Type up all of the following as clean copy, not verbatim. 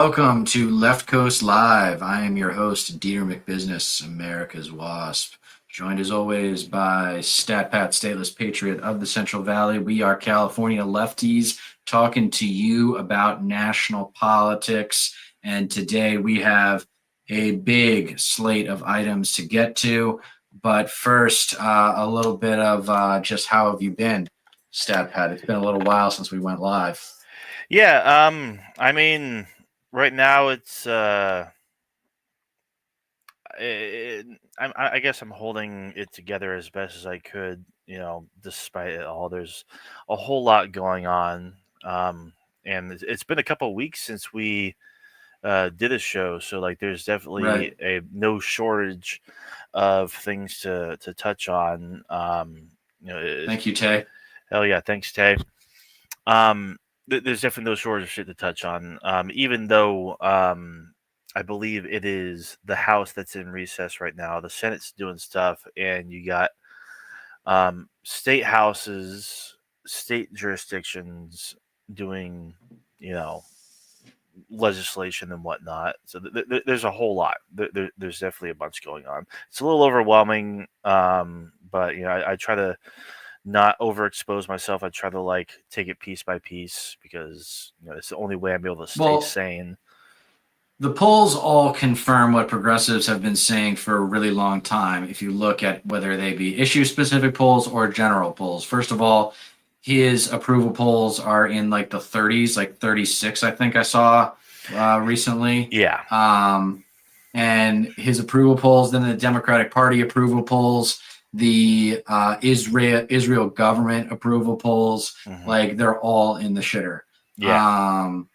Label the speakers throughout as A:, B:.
A: Welcome to Left Coast Live. I am your host, Dieter McBusiness, America's WASP. Joined as always by Stat Pat, Stateless Patriot of the Central Valley. We are California lefties talking to you about national politics. And today we have a big slate of items to get to. But first, a little bit of just how have you been, Stat Pat? It's been a little while since we went live.
B: Yeah, right now it's I guess I'm holding it together as best as I could, despite it all. There's a whole lot going on. And it's been a couple of weeks since we did a show, so like there's definitely
A: Right.
B: a no shortage of things to touch on.
A: Thank you, Tay.
B: Hell yeah, thanks, Tay. Um, there's definitely no shortage of shit to touch on. Even though I believe it is the House that's in recess right now. The Senate's doing stuff, and you got state houses, state jurisdictions doing, you know, legislation and whatnot. So there's a whole lot. There's definitely a bunch going on. It's a little overwhelming, but I try to not overexpose myself. I try to like take it piece by piece because it's the only way I'm able to stay
A: Well,
B: sane.
A: the polls all confirm what progressives have been saying for a really long time. If you look at whether they be issue specific polls or general polls, first of all, his approval polls are in like the 30s, like 36, I think I saw recently.
B: Yeah,
A: And his approval polls, then the Democratic Party approval polls, the Israel government approval polls,
B: hmm
A: like they're all in the shitter.
B: yeah,
A: Um,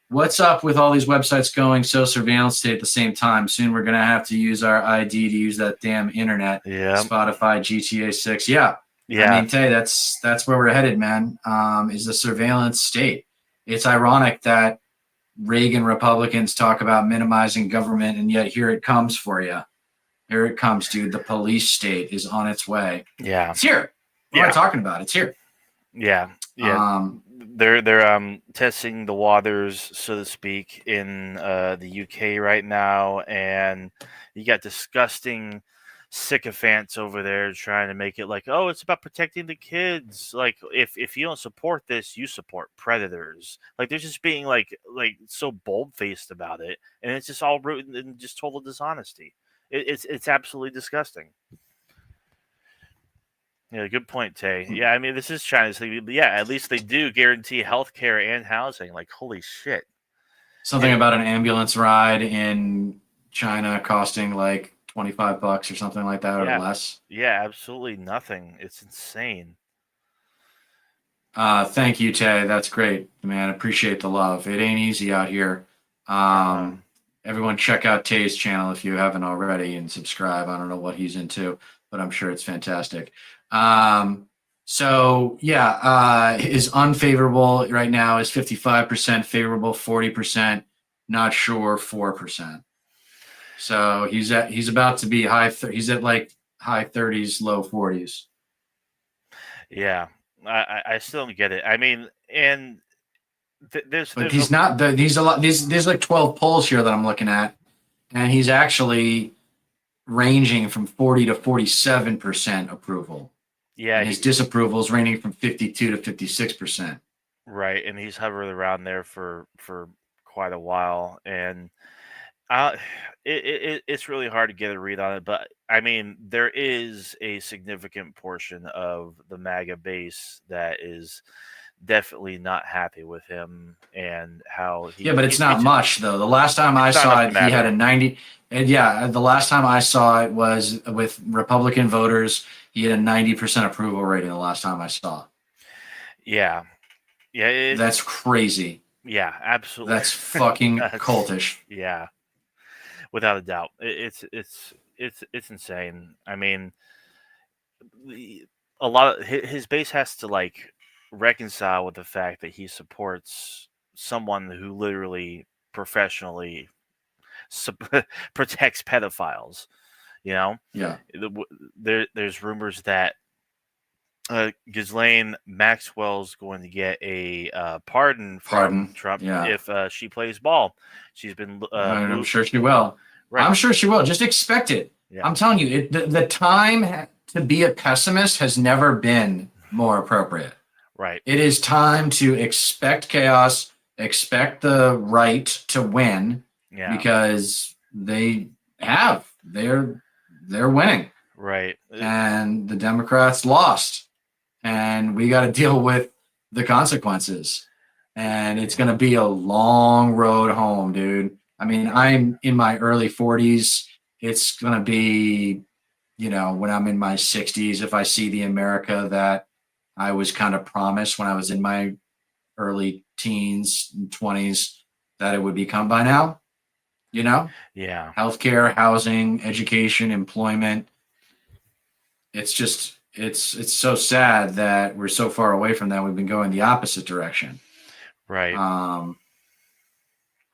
A: What's up with all these websites going so surveillance state at the same time? Soon we're gonna have to use our ID to use that damn internet.
B: yeah,
A: Spotify, GTA 6. Yeah. I
B: yeah,
A: mean, Tay, that's where we're headed, man. Is the surveillance state. It's ironic that Reagan Republicans talk about minimizing government, and yet here it comes for you. Here it comes, dude. The police state is on its way.
B: yeah,
A: It's here. What am I
B: yeah,
A: talking about? It's here.
B: yeah, yeah.
A: Um,
B: They're testing the waters, so to speak, in the UK right now, and you got disgusting sycophants over there trying to make it like, oh, it's about protecting the kids. Like, if you don't support this, you support predators. Like, they're just being like so bold faced about it, and it's just all rooted in just total dishonesty. It's absolutely disgusting. Yeah, good point, Tay. Yeah, I mean, this is China's thing, but yeah, at least they do guarantee health care and housing. Like, holy shit.
A: Something
B: And
A: about an ambulance ride in China costing like $25 or something like that or
B: yeah,
A: less.
B: yeah, absolutely nothing. It's insane.
A: Thank you, Tay. That's great, man. Appreciate the love. It ain't easy out here.
B: Uh-huh.
A: Um, Everyone, check out Tay's channel if you haven't already and subscribe. I don't know what he's into, but I'm sure it's fantastic. Um, so yeah, his unfavorable right now is 55% favorable, 40% not sure, 4%. So he's about to be he's at like high 30s, low 40s.
B: Yeah, I still don't get it. I mean, and
A: But
B: there's a
A: he's not the these a lot these there's like 12 polls here that I'm looking at, and he's actually ranging from 40 to 47% approval.
B: yeah
A: And his disapproval is ranging from 52 to 56%.
B: right, and he's hovered around there for quite a while, and it's really hard to get a read on it, but I mean, there is a significant portion of the MAGA base that is definitely not happy with him and how
A: Yeah, but it's not
B: just
A: much though. The last time I
B: it's not
A: saw
B: enough to
A: it, he had a
B: matter.
A: 90. And yeah, the last time I saw it was with Republican voters. He had a 90% approval rating the last time I saw.
B: Yeah, yeah,
A: That's crazy.
B: yeah, absolutely.
A: That's fucking
B: That's
A: cultish.
B: yeah, without a doubt. It's insane. I mean, a lot of his base has to like reconcile with the fact that he supports someone who literally professionally protects pedophiles. You know,
A: Yeah.
B: there's rumors that Ghislaine Maxwell's going to get a pardon from
A: Pardon.
B: Trump
A: Yeah.
B: if she plays ball. She's been
A: I'm
B: moved.
A: sure she will.
B: Right.
A: I'm sure she will. Just expect it.
B: Yeah.
A: I'm telling you, the time to be a pessimist has never been more appropriate.
B: Right.
A: It is time to expect chaos, expect the right to win, because they have. They're winning.
B: Right.
A: And the Democrats lost. And we got to deal with the consequences. And it's going to be a long road home, dude. I mean, I'm in my early 40s. It's going to be, when I'm in my 60s, if I see the America that I was kind of promised when I was in my early teens and 20s that it would become by now,
B: Yeah.
A: Healthcare, housing, education, employment. It's just, it's so sad that we're so far away from that. We've been going the opposite direction.
B: Right.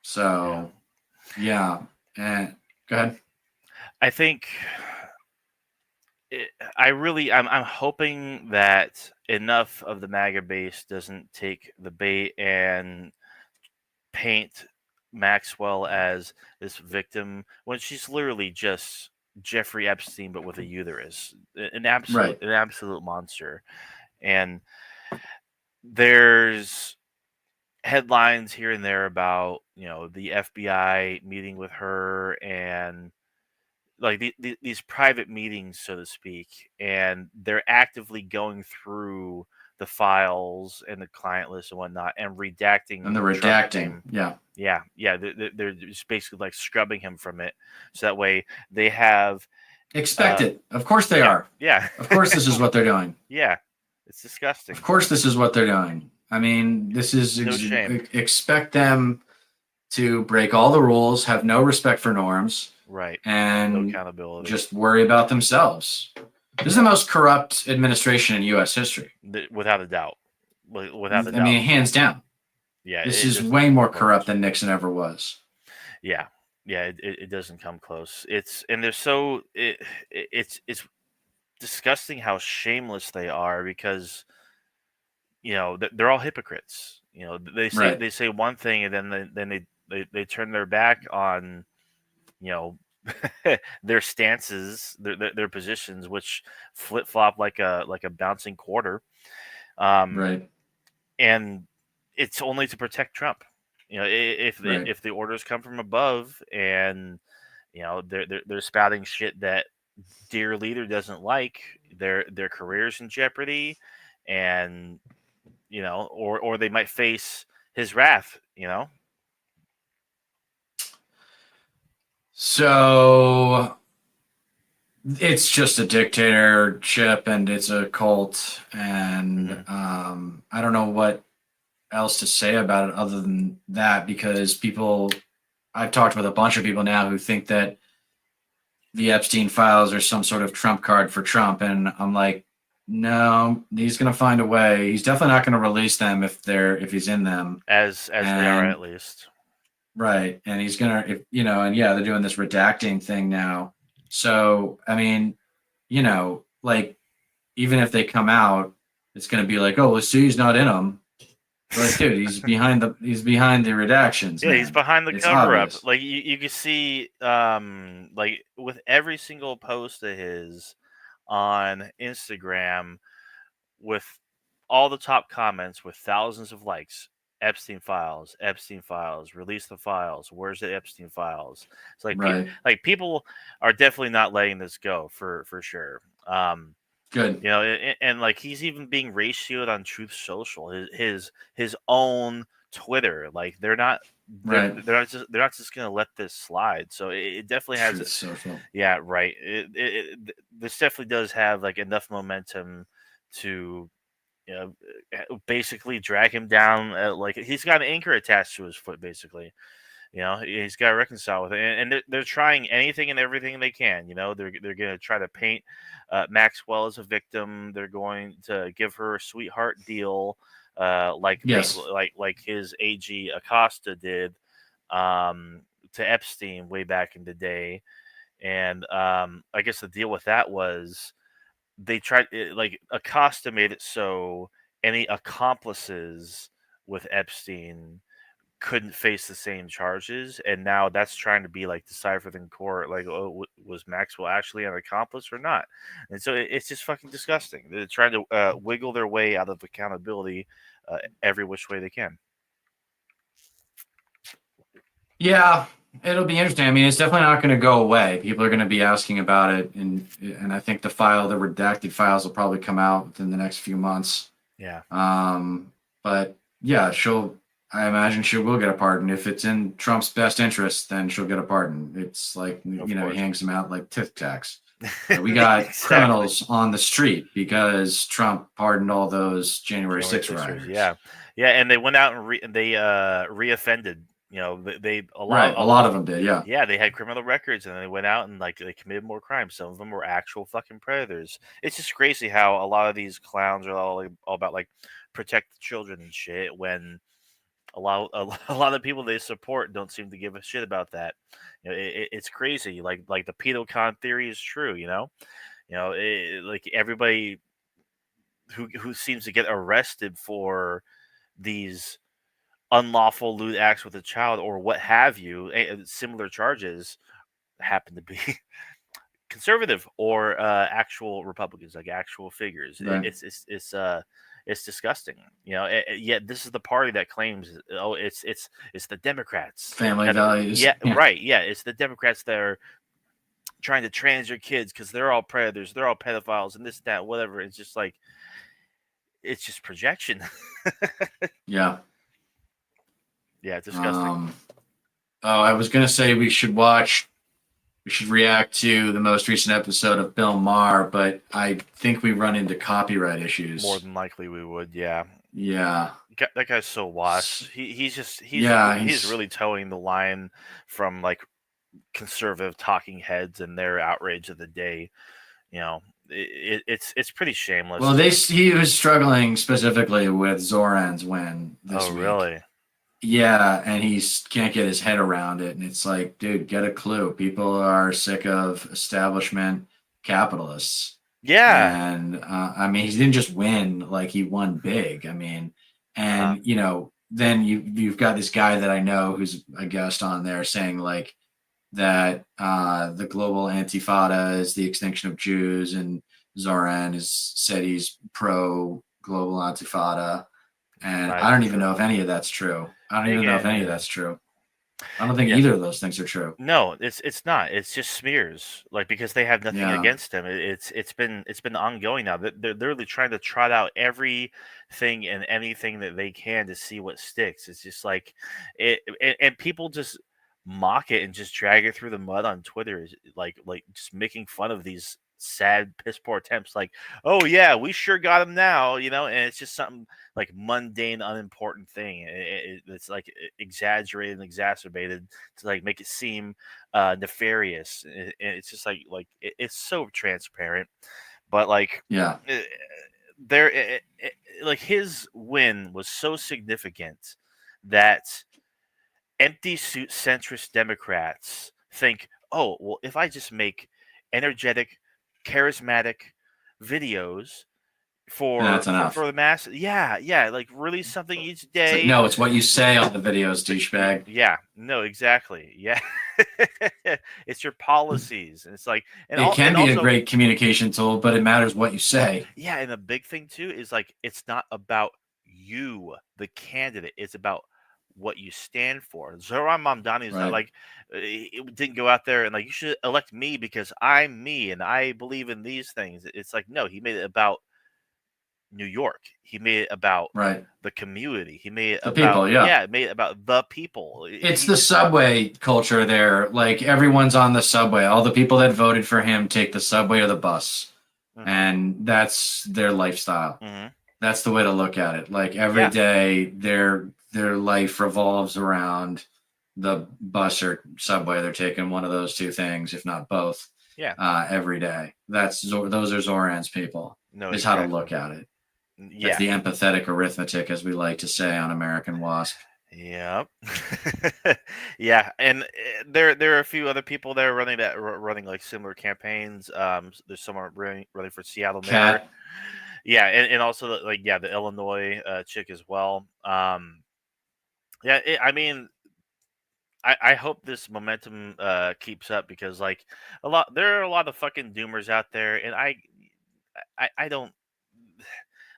A: So, yeah. And go ahead.
B: I think I'm hoping that enough of the MAGA base doesn't take the bait and paint Maxwell as this victim when she's literally just Jeffrey Epstein, but with a uterus, an absolute monster. And there's headlines here and there about the FBI meeting with her and like these private meetings, so to speak, and they're actively going through the files and the client list and whatnot and redacting
A: And the redacting.
B: yeah, they're just basically like scrubbing him from it, so that way they have
A: expect it. Of course they are.
B: Yeah.
A: Of course this is what they're doing.
B: Yeah, it's disgusting.
A: Of course this is what they're doing. I mean, this is
B: no shame.
A: Expect them to break all the rules, have no respect for norms,
B: right,
A: and
B: no accountability,
A: just worry about themselves. This is the most corrupt administration in U.S. history,
B: without a doubt. Without a doubt.
A: I mean, hands down.
B: Yeah,
A: this is way more corrupt than Nixon ever was.
B: Yeah, it doesn't come close. It's disgusting how shameless they are because they're all hypocrites. They say one thing and then they turn their back on their stances, their positions, which flip flop like a bouncing quarter.
A: Right.
B: And it's only to protect Trump. If the orders come from above and they're spouting shit that dear leader doesn't like, their careers in jeopardy, and or they might face his wrath.
A: So it's just a dictatorship and it's a cult, and I don't know what else to say about it other than that, because I've talked with a bunch of people now who think that the Epstein files are some sort of trump card for Trump, and I'm like, no, he's going to find a way. He's definitely not going to release them if he's in them,
B: as they are, at least.
A: Right. And he's going to, and yeah, they're doing this redacting thing now. So, I mean, like, even if they come out, it's going to be like, oh, well, see, he's not in them. Like, dude, he's behind the redactions.
B: Yeah,
A: man.
B: He's behind the cover up. Like you can see, like with every single post of his on Instagram, with all the top comments with thousands of likes. Epstein files, release the files. Where's the Epstein files? It's like, people are definitely not letting this go for sure.
A: Good.
B: And like he's even being ratioed on Truth Social, his own Twitter. Like they're not just gonna let this slide. So it definitely has
A: Truth Social.
B: Yeah, right. This definitely does have like enough momentum to basically drag him down. Like he's got an anchor attached to his foot, basically. He's got to reconcile with it, and they're trying anything and everything they can. They're going to try to paint Maxwell as a victim. They're going to give her a sweetheart deal, like his AG Acosta did to Epstein way back in the day. And I guess the deal with that was they tried like Acosta made it so any accomplices with Epstein couldn't face the same charges, and now that's trying to be like deciphered in court. Like, oh, was Maxwell actually an accomplice or not? And so it's just fucking disgusting. They're trying to wiggle their way out of accountability every which way they can.
A: Yeah, it'll be interesting. I mean, it's definitely not going to go away. People are going to be asking about it, and I think the redacted files will probably come out within the next few months.
B: Yeah.
A: But yeah, I imagine she will get a pardon. If it's in Trump's best interest, then she'll get a pardon. It's like, he hangs them out like tic tacs. We got
B: Exactly.
A: criminals on the street because Trump pardoned all those January 6th rioters.
B: Yeah, and they went out and they reoffended. You know, a
A: lot of them did. Yeah.
B: Yeah, they had criminal records, and they went out and like they committed more crimes. Some of them were actual fucking predators. It's just crazy how a lot of these clowns are all about like protect the children and shit. When a lot of the people they support don't seem to give a shit about that. You know, it's crazy. Like the pedocon theory is true. Like everybody who seems to get arrested for these unlawful lewd acts with a child or what have you, similar charges, happen to be conservative or actual Republicans, like actual figures.
A: Right.
B: It's disgusting, yet this is the party that claims, oh, it's the Democrats,
A: family values.
B: Yeah, right. Yeah, it's the Democrats that are trying to trans your kids because they're all predators, they're all pedophiles, and this, that, whatever. It's just like, it's just projection.
A: Yeah.
B: Yeah, it's disgusting.
A: I was gonna say we should react to the most recent episode of Bill Maher, but I think we run into copyright issues.
B: More than likely we would, yeah.
A: Yeah.
B: That guy's so washed. He's really towing the line from like conservative talking heads and their outrage of the day. It's pretty shameless.
A: Well, he was struggling specifically with Zoran's win this week.
B: Really?
A: Yeah, and he can't get his head around it, and it's like, dude, get a clue. People are sick of establishment capitalists.
B: Yeah,
A: and I mean, he didn't just win; like he won big. I mean, and then you've got this guy that I know who's a guest on there saying like that the global Antifada is the extinction of Jews, and Zoran has said he's pro global Antifada. And I don't even know if any of that's true. I don't even know if any of that's true. I don't think either of those things are true.
B: No, it's not. It's just smears, like, because they have nothing against him. It's been ongoing now. They're literally trying to trot out everything and anything that they can to see what sticks. It's just like and people just mock it and just drag it through the mud on Twitter, like just making fun of these sad piss poor attempts, like, oh yeah, we sure got him now, and it's just something like mundane, unimportant thing. It's like exaggerated and exacerbated to like make it seem nefarious. And it's just like it's so transparent, but like,
A: yeah,
B: like his win was so significant that empty suit centrist Democrats think, oh well, if I just make energetic, charismatic videos for the mass, like release something each day.
A: It's no, it's what you say on the videos, douchebag.
B: Yeah, no, exactly. Yeah, it's your policies, and it's like, and
A: it can be a great communication tool, but it matters what you say.
B: Yeah, and the big thing too is like, it's not about you, the candidate. It's about what you stand for. Zoran Mamdani is not like, it didn't go out there and like, you should elect me because I'm me and I believe in these things. It's like, no, he made it about New York. He made it about the community. He made it about people. Yeah, made it about the people.
A: It's the subway culture there. Like, everyone's on the subway. All the people that voted for him take the subway or the bus, and that's their lifestyle. That's the way to look at it. Like, every day their life revolves around the bus or subway. They're taking one of those two things, if not both. Every day. Those are Zoran's people. Is how to look at it. It's the empathetic arithmetic, as we like to say on American Wasp.
B: Yep. Yeah, and there are a few other people there running like similar campaigns. There's someone running for Seattle mayor.
A: Cat.
B: Yeah, and also like yeah, the Illinois chick as well. Yeah, I mean, I hope this momentum keeps up because like there are a lot of fucking doomers out there, and I don't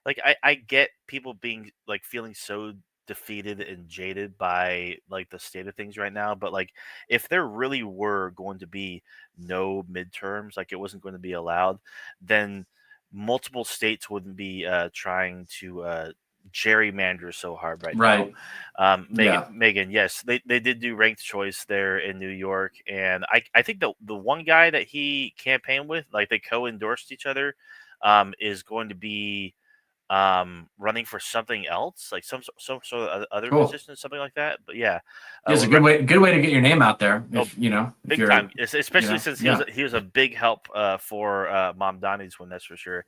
B: like I get people being like feeling so defeated and jaded by like the state of things right now, but like if there really were going to be no midterms, like it wasn't going to be allowed, then multiple states wouldn't be trying to gerrymander so hard right now.
A: Right. Yeah.
B: Megan, yes, they did do ranked choice there in New York, and I think the one guy that he campaigned with, like they co-endorsed each other, is going to be running for something else, like some sort of other
A: Cool.
B: position, something like that. But yeah,
A: Yeah, it's a
B: re-
A: good way to get your name out there.
B: oh,
A: If you know, if
B: big
A: you're,
B: time, especially since
A: yeah.
B: he was a big help for Mom Donnie's win, that's for sure.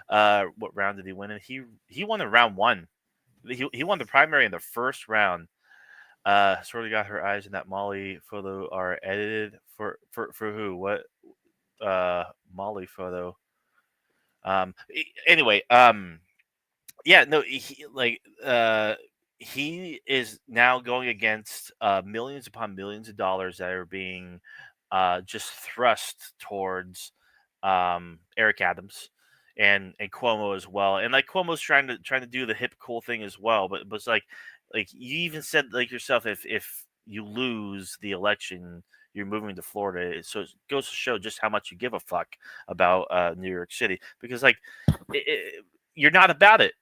B: What round did he win? And he won in round one. He won the primary in the first round. Sort of got her eyes in that Molly photo are edited for who? What Molly photo? Anyway, yeah, no, he is now going against millions upon millions of dollars that are being just thrust towards Eric Adams and Cuomo as well. And like Cuomo's trying to do the hip cool thing as well, but it's like you even said like yourself, if you lose the election, you're moving to Florida. So it goes to show just how much you give a fuck about New York City because like you're not about it.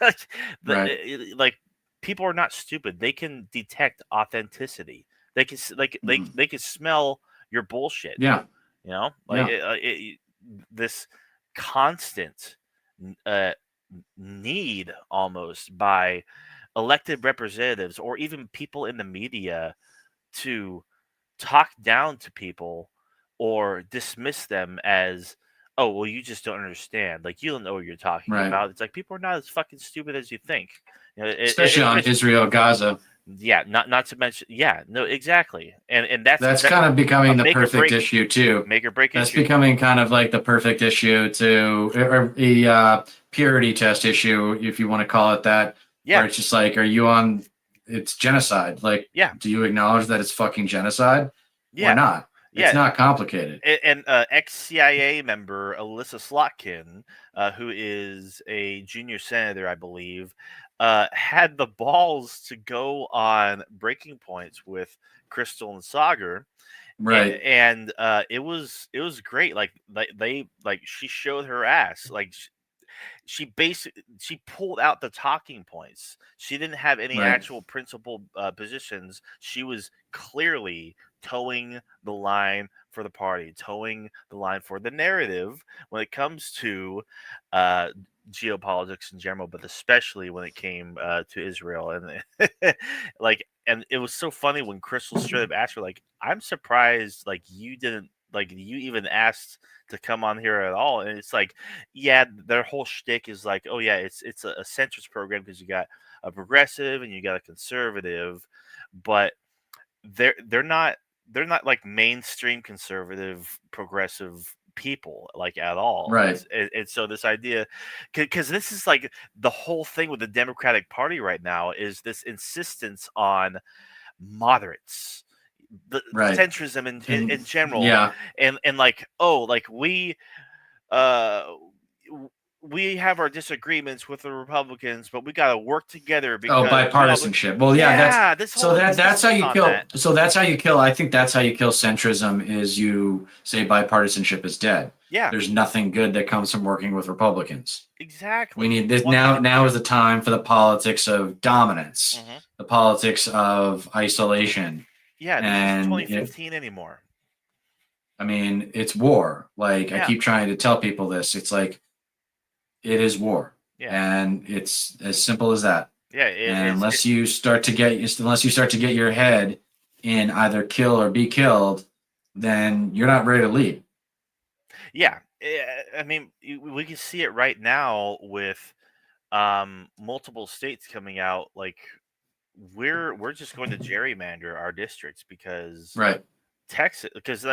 B: Like,
A: Right.
B: like people are not stupid. They can detect authenticity. They can
A: Mhm.
B: they can smell your bullshit.
A: Yeah.
B: You know, like
A: Yeah.
B: this constant uh, need almost by elected representatives or even people in the media to talk down to people or dismiss them as, oh well, you just don't understand, like you don't know what you're talking
A: Right.
B: about. It's like people are not as fucking stupid as you think, you know,
A: Especially on
B: especially,
A: Israel, Gaza.
B: yeah, not to mention, yeah, no, exactly, and that's
A: That's kind of
B: a
A: becoming the perfect issue too.
B: make or break
A: That's
B: issue.
A: becoming kind of like the perfect issue to, or the purity test issue, if you want to call it that, where
B: Yeah,
A: it's just like, are you on? It's genocide. Like,
B: yeah,
A: do you acknowledge that it's fucking genocide or
B: yeah,
A: not? It's
B: yeah.
A: not complicated.
B: And ex-CIA member Alyssa Slotkin, who is a junior senator, I believe, had the balls to go on breaking points with Crystal and Sagar,
A: Right.
B: and it was great. Like they like she showed her ass. Like she pulled out the talking points. She didn't have any
A: Right.
B: actual principal positions. She was clearly towing the line for the party, towing the line for the narrative when it comes to uh, geopolitics in general, but especially when it came to Israel. And like, and it was so funny when Crystal straight up asked her, like, "I'm surprised, like you didn't." Like you even asked to come on here at all, and it's like, yeah, their whole shtick is like, oh yeah, it's a centrist program because you got a progressive and you got a conservative, but they're not they're not like mainstream conservative progressive people like at all.
A: Right.
B: And so this idea, because this is like the whole thing with the Democratic Party right now is this insistence on moderates, the
A: Right.
B: centrism
A: And
B: in general,
A: yeah.
B: and like, oh, like uh w- we have our disagreements with the Republicans, but we got to work together
A: Oh,
B: because Republic.
A: bipartisanship. Well, yeah, that's
B: Yeah, this
A: so
B: whole
A: that's how
B: insistence
A: you
B: on
A: kill.
B: that.
A: So that's how you kill. I think that's how you kill centrism. Is you say bipartisanship is dead.
B: Yeah,
A: There's nothing good that comes from working with Republicans. We
B: exactly.
A: need this
B: One
A: now.
B: hundred
A: Now is
B: percent.
A: the time for the politics of dominance,
B: Mhm.
A: the politics of isolation,
B: Yeah, this isn't
A: and it,
B: 2015 anymore.
A: I mean, it's war. Like I
B: Yeah,
A: keep trying to tell people this. It's like it is war,
B: yeah,
A: and it's as simple as that.
B: yeah.
A: And
B: It
A: unless you start to get your head in either kill or be killed, then you're not ready to lead.
B: yeah. I mean, we can see it right now with multiple states coming out like we're just going to gerrymander our districts because
A: Right.
B: Texas, because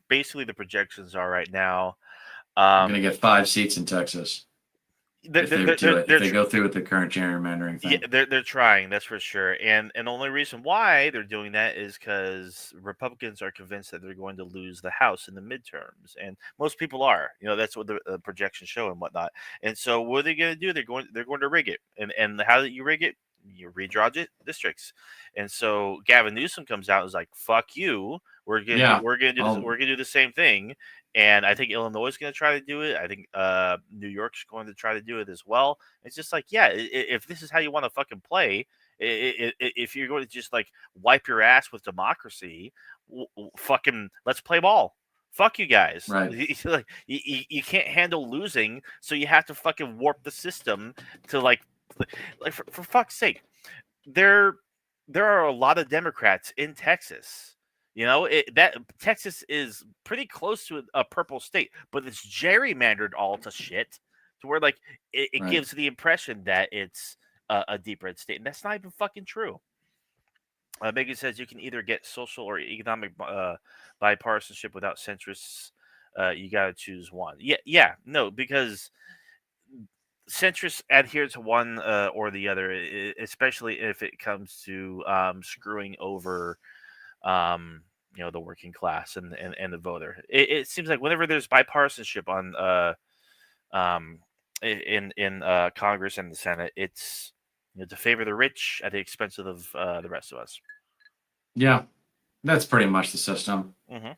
B: basically the projections are right now.
A: We're going to get 5 seats in Texas
B: They're,
A: if they
B: they're,
A: do
B: they're,
A: it. If
B: they're
A: they go through with the current gerrymandering
B: Yeah,
A: thing.
B: they're trying, that's for sure. And the only reason why they're doing that is because Republicans are convinced that they're going to lose the House in the midterms, and most people are. That's what the projections show and whatnot. And so, what are they going to do? They're going to rig it. And how do you rig it? You redraw districts. And so Gavin Newsom comes out and is like, "Fuck you.
A: Yeah.
B: We're gonna do the same thing." And I think Illinois is going to try to do it. I think New York's going to try to do it as well. It's just like, yeah, if this is how you want to fucking play, if you're going to just like wipe your ass with democracy, fucking let's play ball. Fuck you guys.
A: Right.
B: Like, you can't handle losing, so you have to fucking warp the system to like for fuck's sake. There are a lot of Democrats in Texas. That Texas is pretty close to a purple state, but it's gerrymandered all to shit to where like it
A: Right.
B: gives the impression that it's a deep red state, and that's not even fucking true. Megan says you can either get social or economic bipartisanship without centrists. You got to choose one. Yeah, no, because centrists adhere to one or the other, especially if it comes to screwing over the working class and the voter. It seems like whenever there's bipartisanship on in Congress and the Senate, it's to favor the rich at the expense of the rest of us.
A: Yeah, that's pretty much the system.
B: Mm-hmm.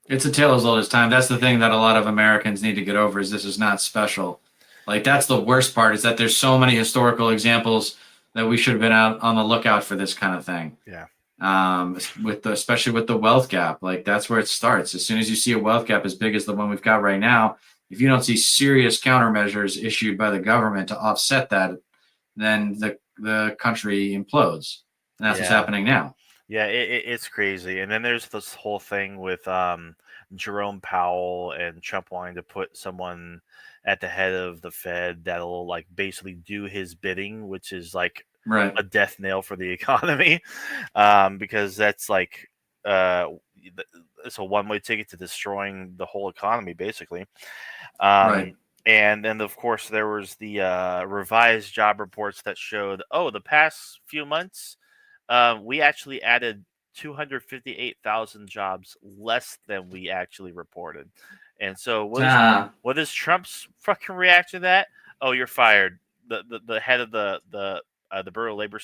A: It's a tale as old as time. That's the thing that a lot of Americans need to get over is this is not special. Like that's the worst part is that there's so many historical examples that we should have been out on the lookout for this kind of thing.
B: Yeah.
A: Especially with the wealth gap, like that's where it starts. As soon as you see a wealth gap as big as the one we've got right now, if you don't see serious countermeasures issued by the government to offset that, then the country implodes, and that's what's happening now.
B: Yeah, it's crazy. And then there's this whole thing with Jerome Powell and Trump wanting to put someone at the head of the Fed that'll like basically do his bidding, which is like
A: Right.
B: a death nail for the economy, because that's like it's a one-way ticket to destroying the whole economy, basically.
A: Right.
B: And then, of course, there was the revised job reports that showed, the past few months, we actually added 258,000 jobs less than we actually reported. And so, what is Trump's fucking reaction to that? Oh, you're fired. The head of the Bureau of Labor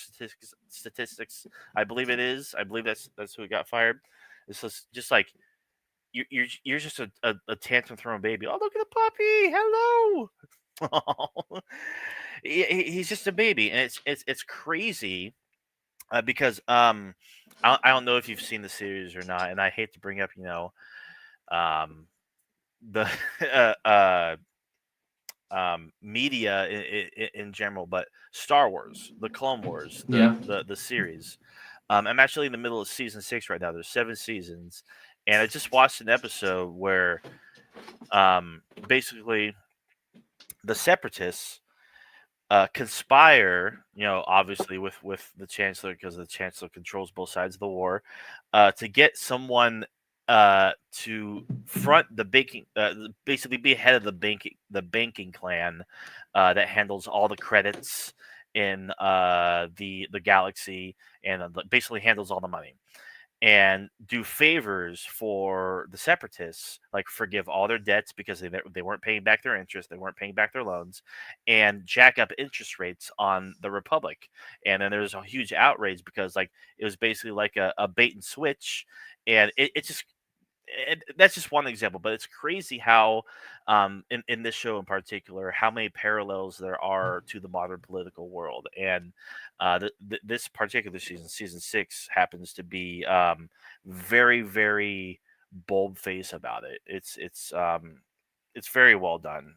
B: Statistics, I believe it is. I believe that's who got fired. It's just like you're just a tantrum throwing baby. Oh, look at the puppy! Hello. He's just a baby, and it's crazy because I don't know if you've seen the series or not, and I hate to bring up the media in general, but Star Wars, the Clone Wars, the series. I'm actually in the middle of season 6 right now. There's 7 seasons, and I just watched an episode where basically the Separatists conspire, obviously with the Chancellor, because the Chancellor controls both sides of the war, to get someone to front the banking, basically be head of the banking clan that handles all the credits in the galaxy, and basically handles all the money, and do favors for the Separatists, like forgive all their debts because they weren't paying back their interest, they weren't paying back their loans, and jack up interest rates on the Republic. And then there's a huge outrage because like it was basically like a bait and switch, and that's just one example, but it's crazy how in this show in particular how many parallels there are to the modern political world. And this particular season 6 happens to be very, very bold face about it. It's very well done.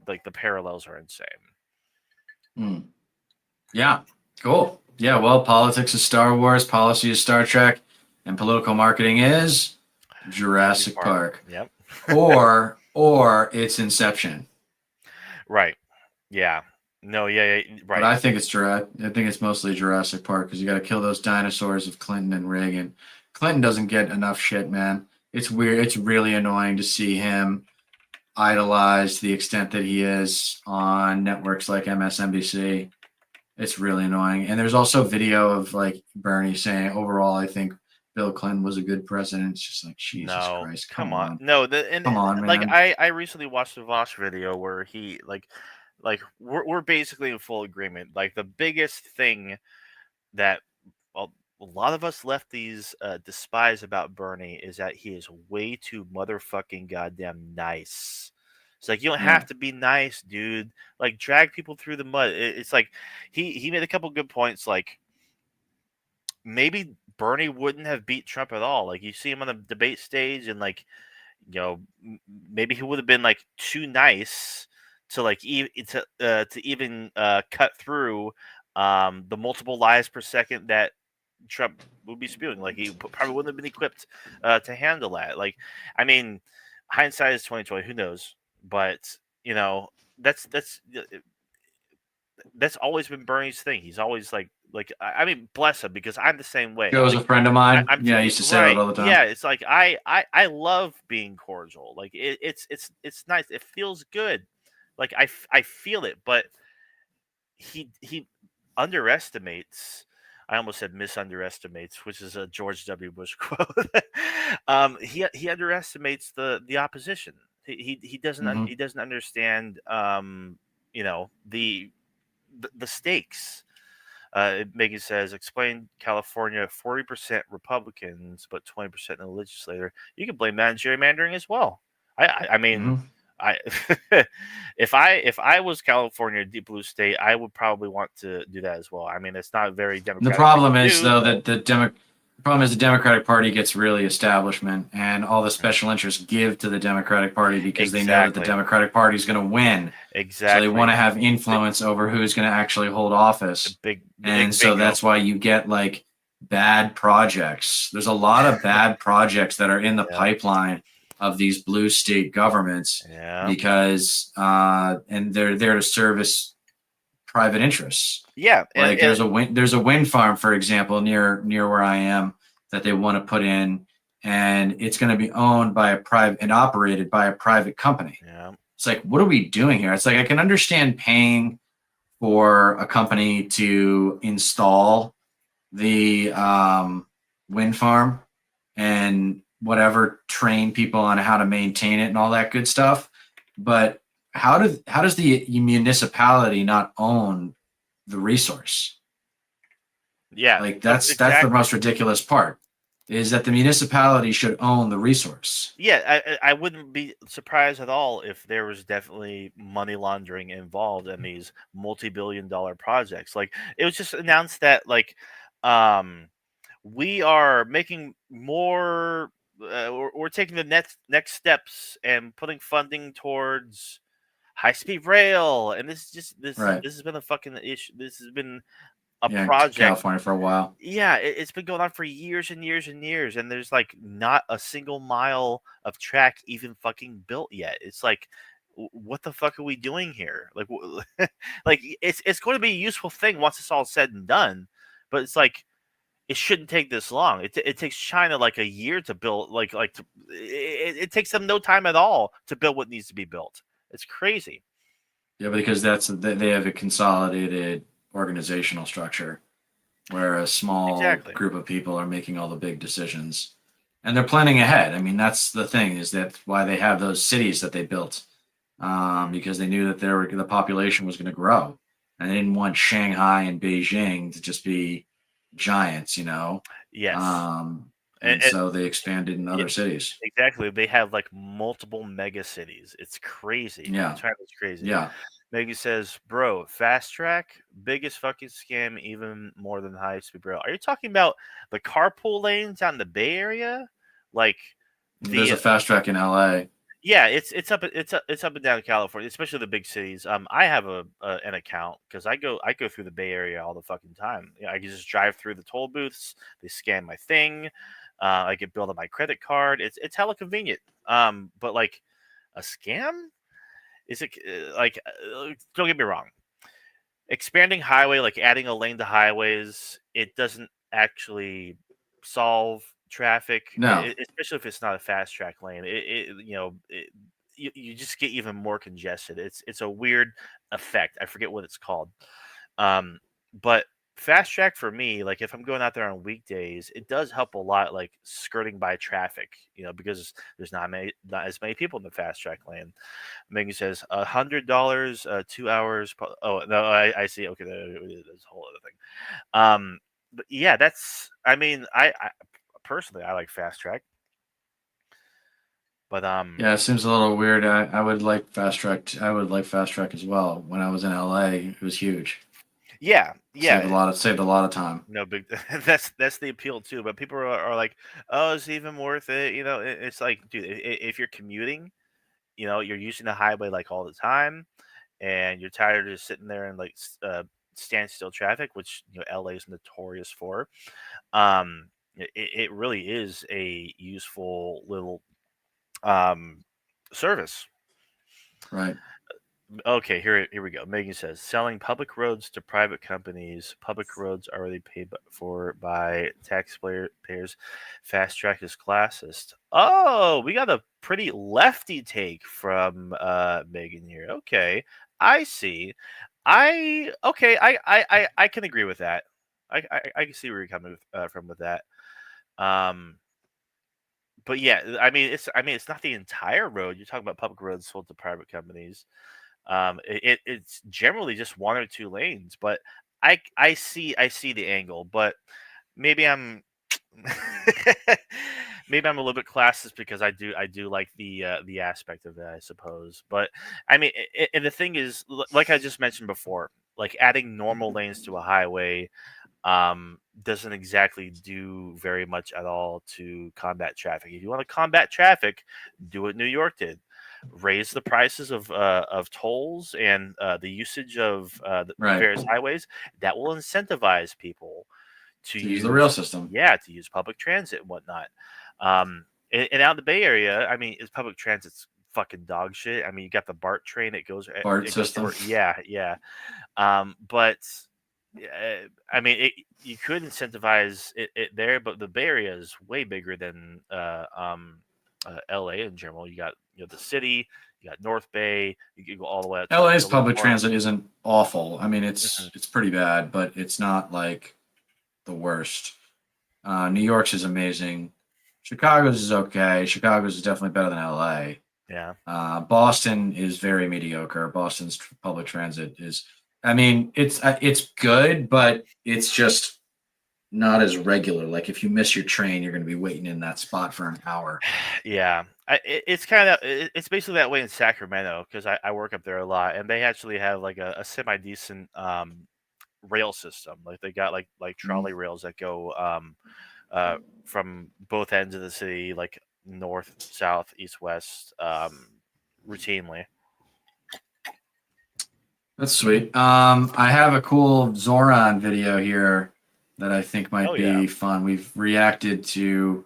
B: Like the parallels are insane.
A: Yeah, cool. Yeah, well, politics is Star Wars, policy is Star Trek, and political marketing is Jurassic Park.
B: Yep.
A: or it's Inception.
B: Right. Yeah. No, yeah,
A: But
B: right.
A: I think it's I think it's mostly Jurassic Park because you got to kill those dinosaurs of Clinton and Reagan. Clinton doesn't get enough shit, man. It's weird. It's really annoying to see him idolized to the extent that he is on networks like MSNBC. It's really annoying. And there's also video of like Bernie saying, overall, I think Bill Clinton was a good president. It's just like, Jesus
B: No,
A: Christ,
B: come
A: come
B: on.
A: on.
B: No,
A: Come on,
B: like
A: man.
B: I recently watched a Vosh video where he like we're basically in full agreement. Like the biggest thing that a lot of us lefties despise about Bernie is that he is way too motherfucking goddamn nice. It's like you don't
A: Yeah.
B: have to be nice, dude. Like drag people through the mud. It's like he made a couple good points. Like maybe Bernie wouldn't have beat Trump at all. Like you see him on the debate stage, and like maybe he would have been like too nice to like to even cut through the multiple lies per second that Trump would be spewing. Like he probably wouldn't have been equipped to handle that. Like, I mean, hindsight is 2020. Who knows? But that's that's always been Bernie's thing. He's always like I mean, bless him because I'm the same way.
A: Joe's a
B: Like
A: friend of mine.
B: I'm
A: Yeah, I used to say that
B: right.
A: all the time.
B: Yeah, it's like I love being cordial. Like it's nice. It feels good. Like I feel it, but he underestimates. I almost said misunderestimates, which is a George W. Bush quote. He underestimates the opposition. He doesn't
A: Hmm.
B: he doesn't understand the stakes. Megan says, explain California 40% Republicans, but 20% in the legislature. You can blame that on gerrymandering as well. I mean,
A: Hmm.
B: I if I was California, deep blue state, I would probably want to do that as well. I mean, it's not a very
A: The
B: democratic thing
A: problem
B: to
A: is
B: do,
A: though
B: but
A: that the problem is the Democratic Party gets really establishment, and all the special interests give to the Democratic Party because they know that the
B: exactly,
A: Democratic Party is going to win. So they want
B: exactly,
A: to have
B: big,
A: influence over who's going to actually hold office. And
B: big
A: so
B: bingo.
A: that's why you get like bad projects. There's a lot of bad projects that are in the
B: Yeah,
A: pipeline of these blue state governments
B: yeah,
A: because and they're there to service private interests.
B: yeah,
A: Like there's a wind farm, for example, near where I am that they want to put in, and it's going to be owned by a private and operated by a private company.
B: yeah,
A: It's like, what are we doing here? It's like I can understand paying for a company to install the wind farm and whatever, train people on how to maintain it and all that good stuff. But how does the municipality not own the resource?
B: yeah.
A: Like
B: No,
A: that's the
B: exactly.
A: most ridiculous part is that the municipality should own the resource.
B: Yeah, I wouldn't be surprised at all if there was definitely money laundering involved in these multi-billion-dollar projects. Like it was just announced that um, we are making more. We're taking the next steps and putting funding towards high-speed rail, and this is just
A: Right.
B: this has been a fucking issue. This has been a
A: Yeah, in
B: project.
A: California for a while.
B: Yeah, it's been going on for years and years and years, and there's like not a single mile of track even fucking built yet. It's like, what the fuck are we doing here? Like, like it's going to be a useful thing once it's all said and done, but it's like it shouldn't take this long. It takes China like a year to build, it takes them no time at all to build what needs to be built. It's crazy.
A: Yeah, because they have a consolidated organizational structure where a small
B: Exactly.
A: group of people are making all the big decisions, and they're planning ahead. I mean, that's the thing is that why they have those cities that they built, because they knew that the population was going to grow, and they didn't want Shanghai and Beijing to just be giants, you know.
B: Yes.
A: And so they expanded in other cities.
B: Exactly. They have like multiple mega cities. It's crazy.
A: Yeah,
B: China's crazy.
A: yeah.
B: Maggie says, "Bro, fast track, biggest fucking scam, even more than high speed rail." Are you talking about the carpool lanes out in the Bay Area? Like
A: There's a
B: the
A: fast track in LA.
B: yeah, it's up and down California, especially the big cities. I have an account because I go through the Bay Area all the fucking time. I can just drive through the toll booths. They scan my thing. I get billed on my credit card. It's hella convenient. But like a scam? Is it don't get me wrong. expanding highway, like adding a lane to highways, it doesn't actually solve traffic,
A: No.
B: especially if it's not a fast track lane. You just get even more congested. It's a weird effect. I forget what it's called. Um, but fast track for me, like if I'm going out there on weekdays, it does help a lot, like skirting by traffic, because there's not as many people in the fast track lane. Megan says $100, 2 hours. Oh no, I see. Okay, there's a whole other thing. But yeah, I mean, I personally I like fast track, but
A: Yeah, it seems a little weird. I would like fast track. I would like fast track as well. When I was in LA, it was huge.
B: yeah,
A: Saved a lot of time.
B: no big. That's the appeal too. But people are like, oh, it's even worth it. It's like, dude, if you're commuting, you're using the highway like all the time, and you're tired of just sitting there and like standstill traffic, which LA is notorious for. It really is a useful little service.
A: Right.
B: Okay, here we go. Megan says selling public roads to private companies. Public roads are already paid for by taxpayers. Fast track is classist. Oh, we got a pretty lefty take from Megan here. Okay, I see. I can agree with that. I can see where you're coming from with that. But yeah, it's not the entire road. You're talking about public roads sold to private companies. It's generally just one or two lanes, but I see the angle, but maybe I'm maybe I'm a little bit classist because I do like the aspect of it, I suppose. But I mean, and the thing is, like I just mentioned before, like adding normal lanes to a highway doesn't exactly do very much at all to combat traffic. If you want to combat traffic, do what New York did: raise the prices of tolls and the usage of the
A: Right.
B: various highways. That will incentivize people to
A: To use the rail system.
B: to use public transit and whatnot. And out in the Bay Area, I mean, is public transit's fucking dog shit. I mean, you got the BART train;
A: BART
B: it goes
A: system.
B: yeah. But I mean, you could incentivize it there, but the Bay Area is way bigger than LA in general. You got the city, you got North Bay, you can go all the way up to
A: LA's
B: the
A: public
B: Park.
A: transit isn't awful. I mean,
B: Mhm.
A: it's pretty bad, but it's not like the worst. New York's is amazing. Chicago's is okay. Chicago's is definitely better than LA.
B: Yeah.
A: Boston is very mediocre. Boston's public transit is. I mean, it's good, but it's just not as regular. Like if you miss your train, you're going to be waiting in that spot for an hour.
B: Yeah, it's it's basically that way in Sacramento because I work up there a lot, and they actually have like a semi decent rail system. Like they got like trolley rails that go from both ends of the city, like north, south, east, west, routinely.
A: That's sweet. I have a cool Zoran video here that I think might
B: Oh yeah,
A: be fun. We've reacted to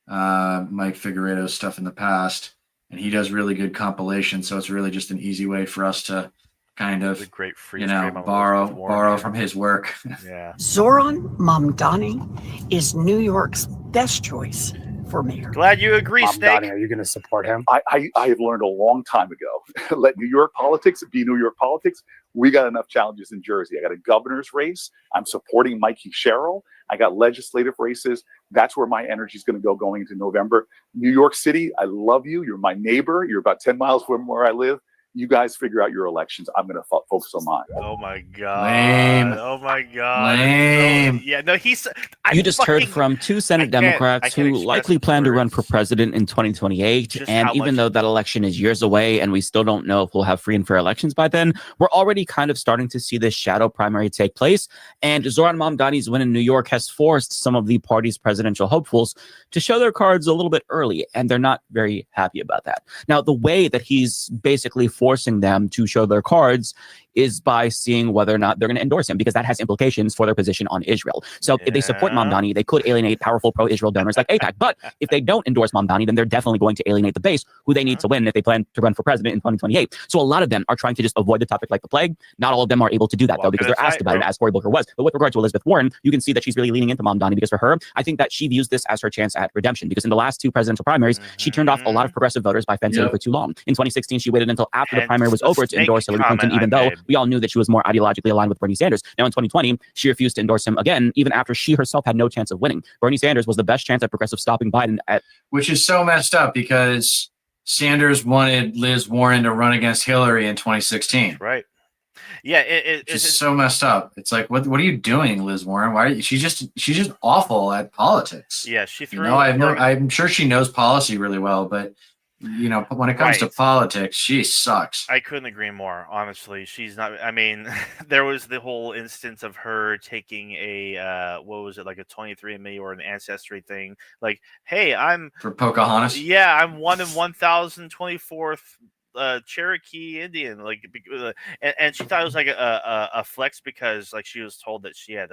A: Mike Figueredo's stuff in the past, and he does really good compilations. So it's really just an easy way for us to kind
B: the
A: of,
B: great freeze frame on Elizabeth Warren
A: borrow
B: here.
A: from his work.
B: Yeah.
C: Zoran Mamdani is New York's best choice for mayor.
B: Glad you agree, Snake.
D: Are you going to support him? I have learned a long time ago. Let New York politics be New York politics. We got enough challenges in Jersey. I got a governor's race. I'm supporting Mikey Sherrill. I got legislative races. That's where my energy is going to go going into November. New York City, I love you. You're my neighbor. You're about 10 miles from where I live. You guys figure out your elections. I'm going to focus on mine.
B: Oh my god!
A: Lame.
B: Oh my god!
A: Lame.
B: Yeah, no, he's.
E: You just heard from two Senate Democrats who likely plan to run for president in 2028. And even though that election is years away and we still don't know if we'll have free and fair elections by then, we're already kind of starting to see this shadow primary take place. And Zoran Mamdani's win in New York has forced some of the party's presidential hopefuls to show their cards a little bit early, and they're not very happy about that. Now, the way that he's basically forcing them to show their cards is by seeing whether or not they're going to endorse him, because that has implications for their position on Israel. So if they support Mamdani, they could alienate powerful pro-Israel donors like AIPAC. But if they don't endorse Mamdani, then they're definitely going to alienate the base, who they need to win if they plan to run for president in 2028. So a lot of them are trying to just avoid the topic like the plague. Not all of them are able to do that, though, because they're asked about it, as Cory Booker was. But with regard to Elizabeth Warren, you can see that she's really leaning into Mamdani, because for her, I think that she views this as her chance at redemption, because in the last two presidential primaries, she turned off a lot of progressive voters by fencing for too long. In 2016, she waited until after the primary was over to endorse Hillary Clinton, even though we all knew that she was more ideologically aligned with Bernie Sanders. Now in 2020, she refused to endorse him again, even after she herself had no chance of winning. Bernie Sanders was the best chance at progressive stopping Biden at...
A: Which is so messed up, because Sanders wanted Liz Warren to run against Hillary in 2016.
B: Right. Yeah, it's
A: just so messed up. It's like, what are you doing, Liz Warren? Why are you, she's just awful at politics.
B: Yeah, she threw.
A: I'm sure she knows policy really well, but when it comes to politics, she sucks.
B: I couldn't agree more. Honestly, she's not. I mean, there was the whole instance of her taking a what was it, like a 23andMe or an Ancestry thing? Like, hey, I'm
A: for Pocahontas.
B: Yeah, I'm 1 in 1,024th. Cherokee Indian, and she thought it was like a flex, because like she was told that she had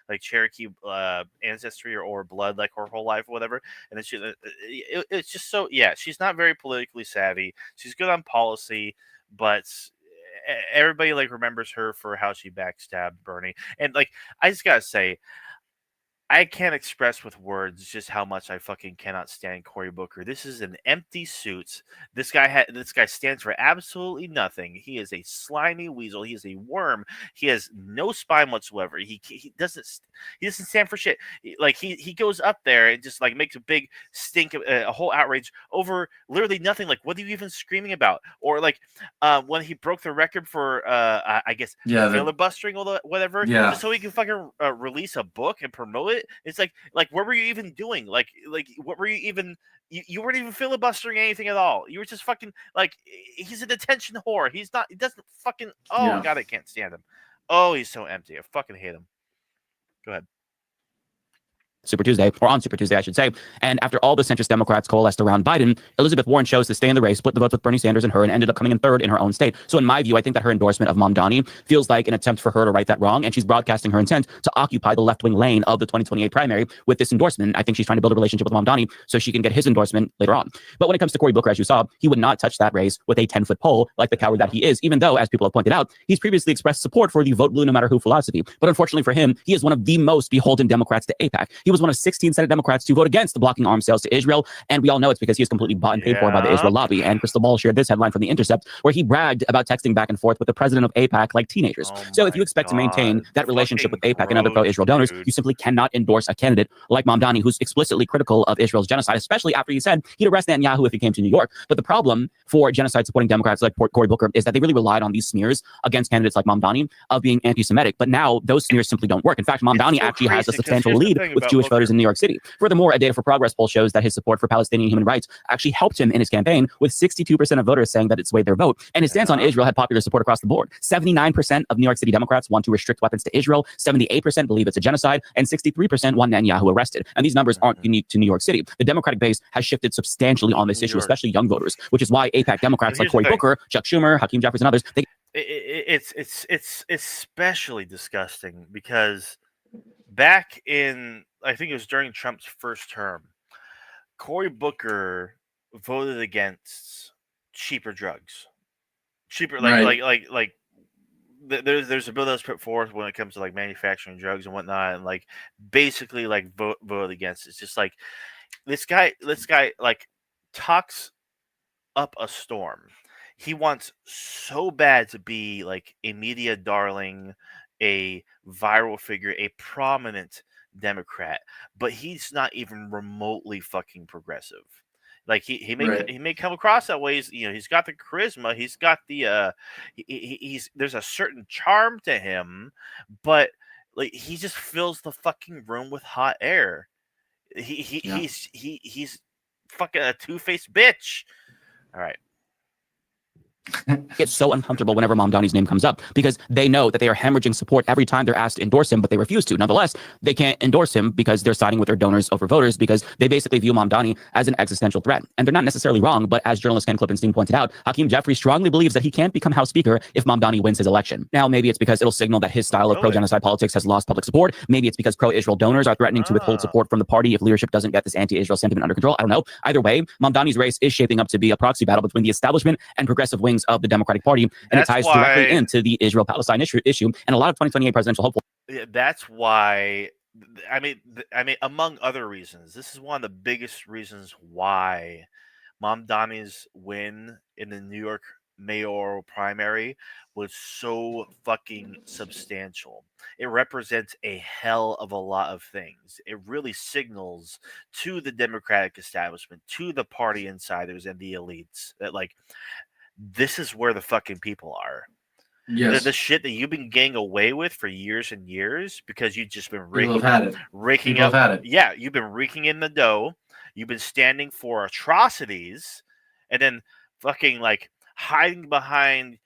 B: like Cherokee ancestry or blood like her whole life or whatever, and then it's just so, yeah, she's not very politically savvy. She's good on policy, but everybody like remembers her for how she backstabbed Bernie. And like, I just gotta say, I can't express with words just how much I fucking cannot stand Cory Booker. This is an empty suit. This guy stands for absolutely nothing. He is a slimy weasel. He is a worm. He has no spine whatsoever. He doesn't stand for shit. Like he goes up there and just like makes a big stink, a whole outrage over literally nothing. Like, what are you even screaming about? Or like when he broke the record for I guess filibustering or whatever, just so he can fucking release a book and promote it. It's like what were you even doing? Like what were you even? You weren't even filibustering anything at all. You were just fucking like, he's an attention whore. He doesn't fucking. Oh God, I can't stand him. Oh, he's so empty. I fucking hate him. Go ahead.
E: Super Tuesday, or on Super Tuesday, I should say. And after all the centrist Democrats coalesced around Biden, Elizabeth Warren chose to stay in the race, split the votes with Bernie Sanders and her, and ended up coming in third in her own state. So in my view, I think that her endorsement of Mamdani feels like an attempt for her to right that wrong, and she's broadcasting her intent to occupy the left-wing lane of the 2028 primary with this endorsement. I think she's trying to build a relationship with Mamdani so she can get his endorsement later on. But when it comes to Cory Booker, as you saw, he would not touch that race with a 10-foot pole like the coward that he is, even though, as people have pointed out, he's previously expressed support for the vote blue no matter who philosophy. But unfortunately for him, he is one of the most beholden Democrats to AIPAC. He was one of 16 Senate Democrats to vote against the blocking arms sales to Israel, and we all know it's because he is completely bought and paid for by the Israel lobby. And Crystal Ball shared this headline from The Intercept, where he bragged about texting back and forth with the president of AIPAC like teenagers. So if you expect to maintain that relationship with AIPAC and other pro-Israel donors, you simply cannot endorse a candidate like Mamdani, who's explicitly critical of Israel's genocide, especially after he said he'd arrest Netanyahu if he came to New York. But the problem for genocide-supporting Democrats like Cory Booker is that they really relied on these smears against candidates like Mamdani of being anti-Semitic. But now those smears simply don't work. In fact, Mamdani actually has a substantial lead with Jewish voters in New York City. Furthermore, a Data for Progress poll shows that his support for Palestinian human rights actually helped him in his campaign, with 62% of voters saying that it swayed their vote. And his stance on Israel had popular support across the board. 79% of New York City Democrats want to restrict weapons to Israel, 78% believe it's a genocide, and 63% want Netanyahu arrested. And these numbers aren't unique to New York City. The Democratic base has shifted substantially on this issue, especially young voters, which is why AIPAC Democrats like Cory Booker, Chuck Schumer, Hakeem Jeffries, and others,
B: it's especially disgusting because back in, I think it was during Trump's first term, Cory Booker voted against cheaper drugs. There's a bill that was put forth when it comes to like manufacturing drugs and whatnot, and like basically like vote against. It's just like this guy like talks up a storm. He wants so bad to be like a media darling, a viral figure, a prominent Democrat, but he's not even remotely fucking progressive. Like he may come across that way. He's got the charisma, he's got the he's there's a certain charm to him, but like he just fills the fucking room with hot air. He's fucking a two-faced bitch. All right.
E: get so uncomfortable whenever Mamdani's name comes up because they know that they are hemorrhaging support every time they're asked to endorse him, but they refuse to. Nonetheless, they can't endorse him because they're siding with their donors over voters because they basically view Mamdani as an existential threat. And they're not necessarily wrong, but as journalist Ken Klippenstein pointed out, Hakeem Jeffrey strongly believes that he can't become House Speaker if Mamdani wins his election. Now, maybe it's because it'll signal that his style of pro-genocide politics has lost public support. Maybe it's because pro-Israel donors are threatening to withhold support from the party if leadership doesn't get this anti-Israel sentiment under control. I don't know. Either way, Mamdani's race is shaping up to be a proxy battle between the establishment and progressive wings of the Democratic Party, and it ties directly into the Israel-Palestine issue and a lot of 2028 presidential hopefuls.
B: That's why, I mean, among other reasons, this is one of the biggest reasons why Mamdani's win in the New York mayoral primary was so fucking substantial. It represents a hell of a lot of things. It really signals to the Democratic establishment, to the party insiders and the elites that, like, this is where the fucking people are.
A: Yes.
B: The shit that you've been getting away with for years and years because you've just been raking
A: People
B: up.
A: have had it.
B: Yeah, you've been raking in the dough. You've been standing for atrocities and then fucking like hiding behind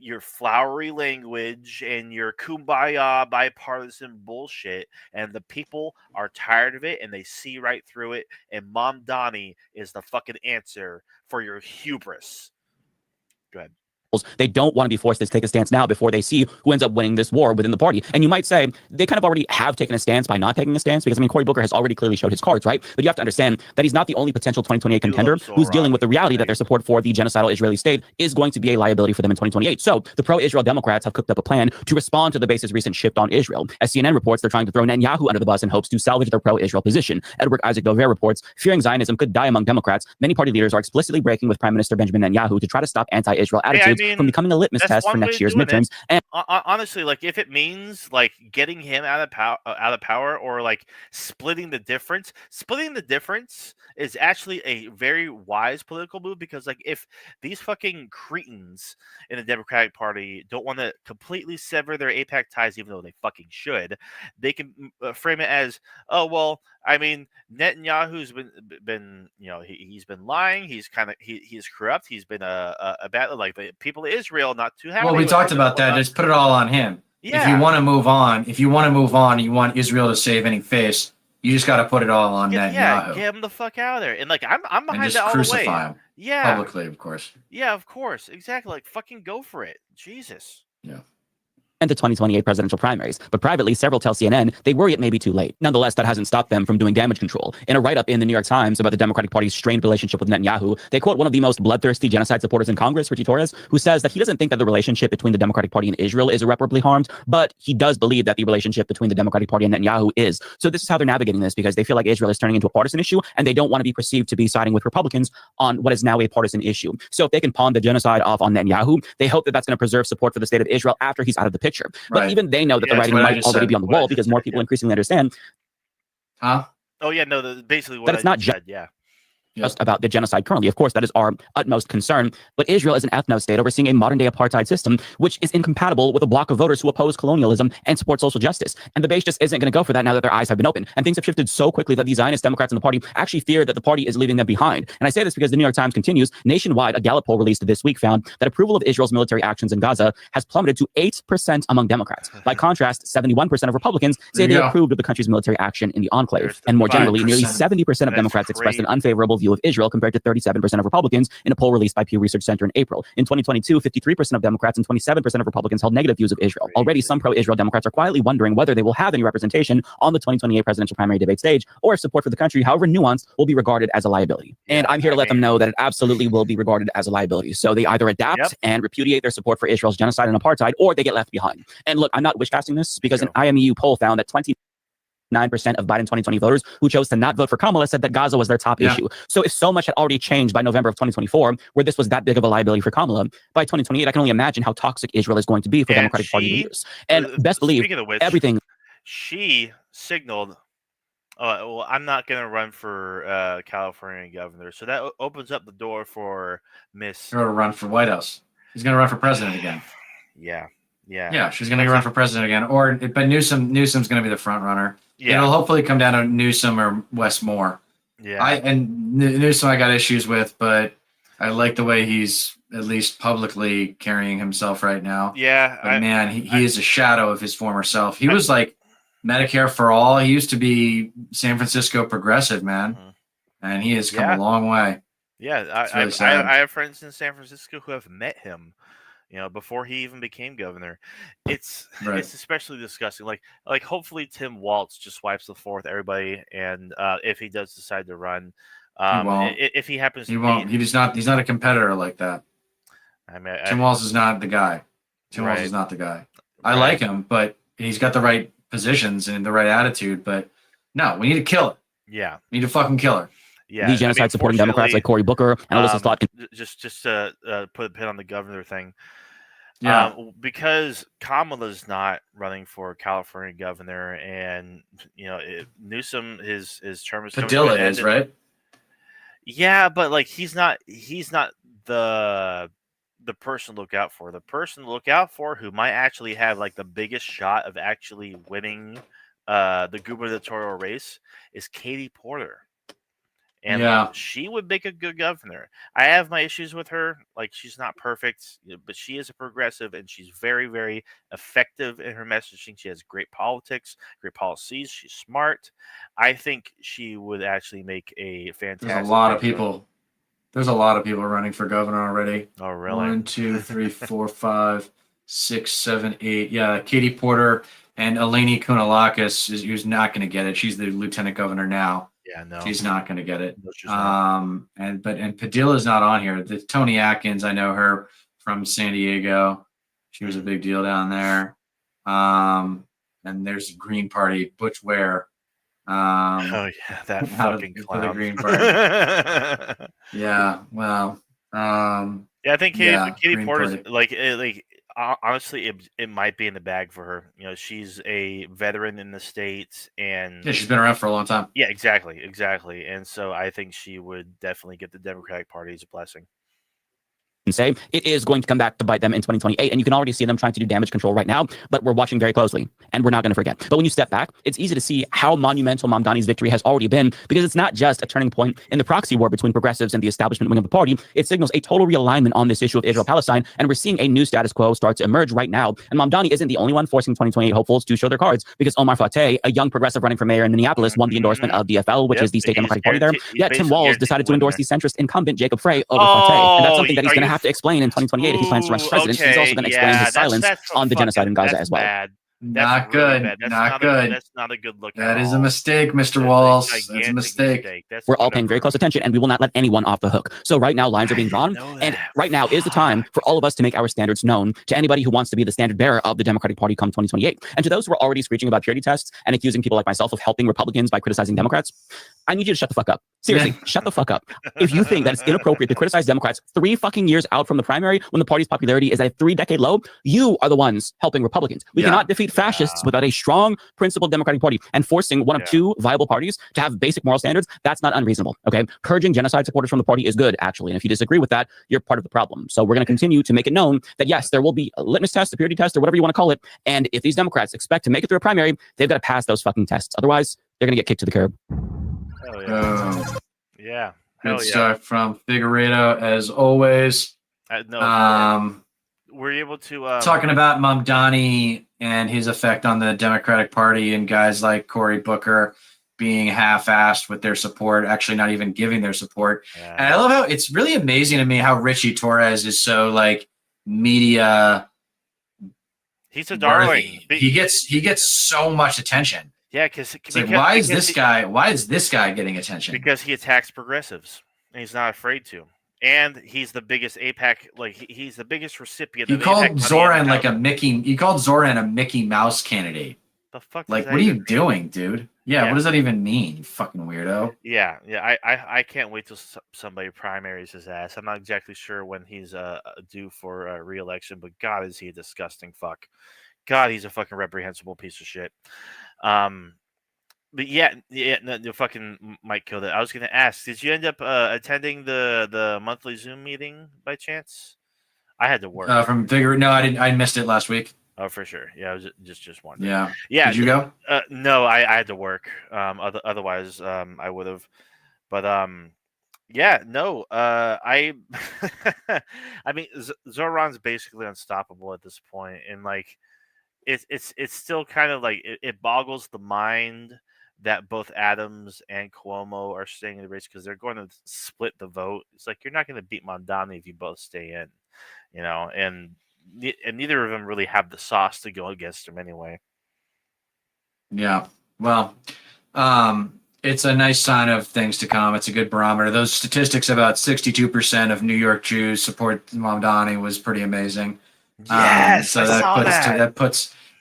B: your flowery language and your kumbaya bipartisan bullshit, and the people are tired of it and they see right through it, and Mamdani is the fucking answer for your hubris. Go ahead.
E: They don't want to be forced to take a stance now before they see who ends up winning this war within the party. And you might say they kind of already have taken a stance by not taking a stance because, I mean, Cory Booker has already clearly showed his cards, right? But you have to understand that he's not the only potential 2028 contender who's dealing with the reality that their support for the genocidal Israeli state is going to be a liability for them in 2028. So the pro-Israel Democrats have cooked up a plan to respond to the base's recent shift on Israel. As CNN reports, they're trying to throw Netanyahu under the bus in hopes to salvage their pro-Israel position. Edward Isaac Dover reports, fearing Zionism could die among Democrats, many party leaders are explicitly breaking with Prime Minister Benjamin Netanyahu to try to stop anti-Israel attitudes from becoming a litmus test for next year's midterms. And
B: honestly, like, if it means like getting him out of power, or like splitting the difference is actually a very wise political move, because like if these fucking cretins in the Democratic Party don't want to completely sever their AIPAC ties, even though they fucking should, they can frame it as, oh well, I mean, Netanyahu's been you know, he's been lying, he's corrupt, he's been a bad, like, the people of Israel not too happy.
A: Well, we talked about that. Just put it all on him.
B: Yeah.
A: If you want to move on, you want Israel to save any face, you just got to put it all on Netanyahu.
B: Yeah, get him the fuck out of there. And like, I'm behind
A: and just
B: that all the way.
A: crucify him.
B: Yeah,
A: publicly, of course.
B: Yeah, of course, exactly. Like, fucking go for it, Jesus.
A: Yeah.
E: and the 2028 presidential primaries. But privately, several tell CNN they worry it may be too late. Nonetheless, that hasn't stopped them from doing damage control. In a write-up in the New York Times about the Democratic Party's strained relationship with Netanyahu, they quote one of the most bloodthirsty genocide supporters in Congress, Richie Torres, who says that he doesn't think that the relationship between the Democratic Party and Israel is irreparably harmed, but he does believe that the relationship between the Democratic Party and Netanyahu is. So this is how they're navigating this, because they feel like Israel is turning into a partisan issue, and they don't want to be perceived to be siding with Republicans on what is now a partisan issue. So if they can pawn the genocide off on Netanyahu, they hope that that's going to preserve support for the state of Israel after he's out of the picture. But
A: Right.
E: even they know that the writing might already be on the wall, because more people increasingly understand.
A: Huh?
B: Oh yeah, no. Basically, what
E: that it's not
B: said, yeah.
E: Just about the genocide currently. Of course, that is our utmost concern. But Israel is an ethno-state overseeing a modern-day apartheid system, which is incompatible with a block of voters who oppose colonialism and support social justice. And the base just isn't going to go for that now that their eyes have been opened. And things have shifted so quickly that the Zionist Democrats in the party actually fear that the party is leaving them behind. And I say this because the New York Times continues. Nationwide, a Gallup poll released this week found that approval of Israel's military actions in Gaza has plummeted to 8% among Democrats. By contrast, 71% of Republicans say they approved of the country's military action in the enclave. And more generally, nearly 70% of Democrats expressed an unfavorable view of Israel compared to 37% of Republicans in a poll released by Pew Research Center in April. In 2022, 53% of Democrats and 27% of Republicans held negative views of Israel. Already, some pro-Israel Democrats are quietly wondering whether they will have any representation on the 2028 presidential primary debate stage, or if support for the country, however nuanced, will be regarded as a liability. And I'm here to let them know that it absolutely will be regarded as a liability. So they either adapt and repudiate their support for Israel's genocide and apartheid, or they get left behind. And look, I'm not wish-casting this, because an IMEU poll found that 29% of Biden 2020 voters who chose to not vote for Kamala said that Gaza was their top issue. So if so much had already changed by November of 2024, where this was that big of a liability for Kamala, by 2028, I can only imagine how toxic Israel is going to be for Democratic Party leaders. And best believe, everything.
B: She signaled, well, I'm not going to run for California governor. So that opens up the door for Miss...
A: Going to run for White House. He's going to run for president again.
B: Yeah,
A: she's going to run for president again. But Newsom's going to be the front runner.
B: Yeah.
A: It'll hopefully come down to Newsom or Wes Moore.
B: Yeah.
A: Newsom I got issues with, but I like the way he's at least publicly carrying himself right now.
B: Yeah,
A: but man, he is a shadow of his former self. He was like Medicare for all. He used to be San Francisco progressive, man, and he has come a long way.
B: Yeah,
A: really
B: I have friends in San Francisco who have met him, before he even became governor. It's especially disgusting. Like hopefully Tim Walz just wipes the floor with everybody, and if he does decide to run,
A: he won't.
B: If he happens,
A: he won't. He's not a competitor like that.
B: I mean,
A: Tim Walz is not the guy. Tim Walz is not the guy. I like him, but he's got the right positions and the right attitude. But no, we need to kill her.
B: Yeah,
A: we need to fucking kill her.
B: Yeah,
E: the genocide supporting Democrats like Cory Booker and Alyssa Slotkin.
B: Just to put a pin on the governor thing.
A: Yeah,
B: because Kamala's not running for California governor, and Newsom his term is
A: Padilla is right.
B: Yeah, but like he's not the person to look out for. The person to look out for who might actually have like the biggest shot of actually winning the gubernatorial race is Katie Porter. And she would make a good governor. I have my issues with her. Like, she's not perfect, but she is a progressive, and she's very, very effective in her messaging. She has great politics, great policies. She's smart. I think she would actually make a fantastic.
A: There's a lot of people. There's a lot of people running for governor already.
B: Oh, really?
A: 1, 2, 3, 4, 5, 6, 7, 8. Yeah, Katie Porter and Eleni Kounalakis who's not going to get it. She's the lieutenant governor now.
B: Yeah, no,
A: she's not going to get it. And Padilla's not on here. The Tony Atkins, I know her from San Diego. She was a big deal down there. And there's the Green Party, Butch Ware.
B: Oh yeah, that fucking clown.
A: The Green Party. Yeah, well,
B: yeah, I think Katie Porter's like honestly, it might be in the bag for her. She's a veteran in the States, and
A: she's been around for a long time.
B: Yeah, exactly. And so I think she would definitely get the Democratic Party's blessing.
E: Say it is going to come back to bite them in 2028, and you can already see them trying to do damage control right now, but we're watching very closely and we're not going to forget. But when you step back, it's easy to see how monumental Mamdani's victory has already been, because it's not just a turning point in the proxy war between progressives and the establishment wing of the party. It signals a total realignment on this issue of Israel-Palestine, and we're seeing a new status quo start to emerge right now. And Mamdani isn't the only one forcing 2028 hopefuls to show their cards, because Omar Fateh, a young progressive running for mayor in Minneapolis, won the endorsement of DFL, which is the state Democratic Party there. Yet Tim Walz decided to endorse the centrist incumbent Jacob Frey over Fateh, and that's something that he's going to have to explain in 2028 if he plans to run for president. He's also going to explain his silence on the genocide in Gaza as well.
B: Bad.
A: Not good. Not good.
B: That's not a good look.
A: That is a mistake, Mr. Walz. That's a mistake.
E: We're all paying very close attention, and we will not let anyone off the hook. So right now, lines are being drawn, and right now is the time for all of us to make our standards known to anybody who wants to be the standard bearer of the Democratic Party come 2028. And to those who are already screeching about purity tests and accusing people like myself of helping Republicans by criticizing Democrats, I need you to shut the fuck up. Seriously, shut the fuck up. If you think that it's inappropriate to criticize Democrats 3 fucking years out from the primary when the party's popularity is at a 3-decade low, you are the ones helping Republicans. We cannot defeat fascists without a strong, principled Democratic Party, and forcing one of 2 viable parties to have basic moral standards, that's not unreasonable, okay? Purging genocide supporters from the party is good, actually, and if you disagree with that, you're part of the problem. So we're going to continue to make it known that, yes, there will be a litmus test, a purity test, or whatever you want to call it, and if these Democrats expect to make it through a primary, they've got to pass those fucking tests. Otherwise, they're going to get kicked to the curb.
B: Hell yeah.
A: Good stuff from Figueredo, as always.
B: Were you able to
A: talking about Mamdani and his effect on the Democratic Party, and guys like Cory Booker being half-assed with their support, actually not even giving their support. And I love how it's really amazing to me how Richie Torres is so like media.
B: He's a darling.
A: He gets so much attention.
B: Yeah, because
A: why is this guy getting attention?
B: Because he attacks progressives, and he's not afraid to. And he's the biggest AIPAC, like he's the biggest recipient.
A: He called Zoran like a Mickey. He called Zoran a Mickey Mouse candidate.
B: The fuck?
A: Like, what are you doing, dude? Yeah, what does that even mean? You fucking weirdo.
B: Yeah. I can't wait till somebody primaries his ass. I'm not exactly sure when he's due for re-election, but God, is he a disgusting fuck. God, he's a fucking reprehensible piece of shit. But the fucking Mike killed it. I was gonna ask, did you end up attending the monthly Zoom meeting by chance? I had to work.
A: From Figure. No, I didn't. I missed it last week.
B: Oh, for sure. Yeah, I was just wondering.
A: Yeah. Did you go?
B: No, I had to work. Otherwise, I would have. But Yeah, no, I I mean, Zoran's basically unstoppable at this point, and like it's still kind of like it boggles the mind that both Adams and Cuomo are staying in the race because they're going to split the vote. It's like you're not going to beat Mondani if you both stay in, and neither of them really have the sauce to go against him anyway.
A: Yeah. Well, it's a nice sign of things to come. It's a good barometer. Those statistics about 62% of New York Jews support Mamdani was pretty amazing.
B: Yes,
A: so
B: I
A: that
B: saw
A: puts
B: that.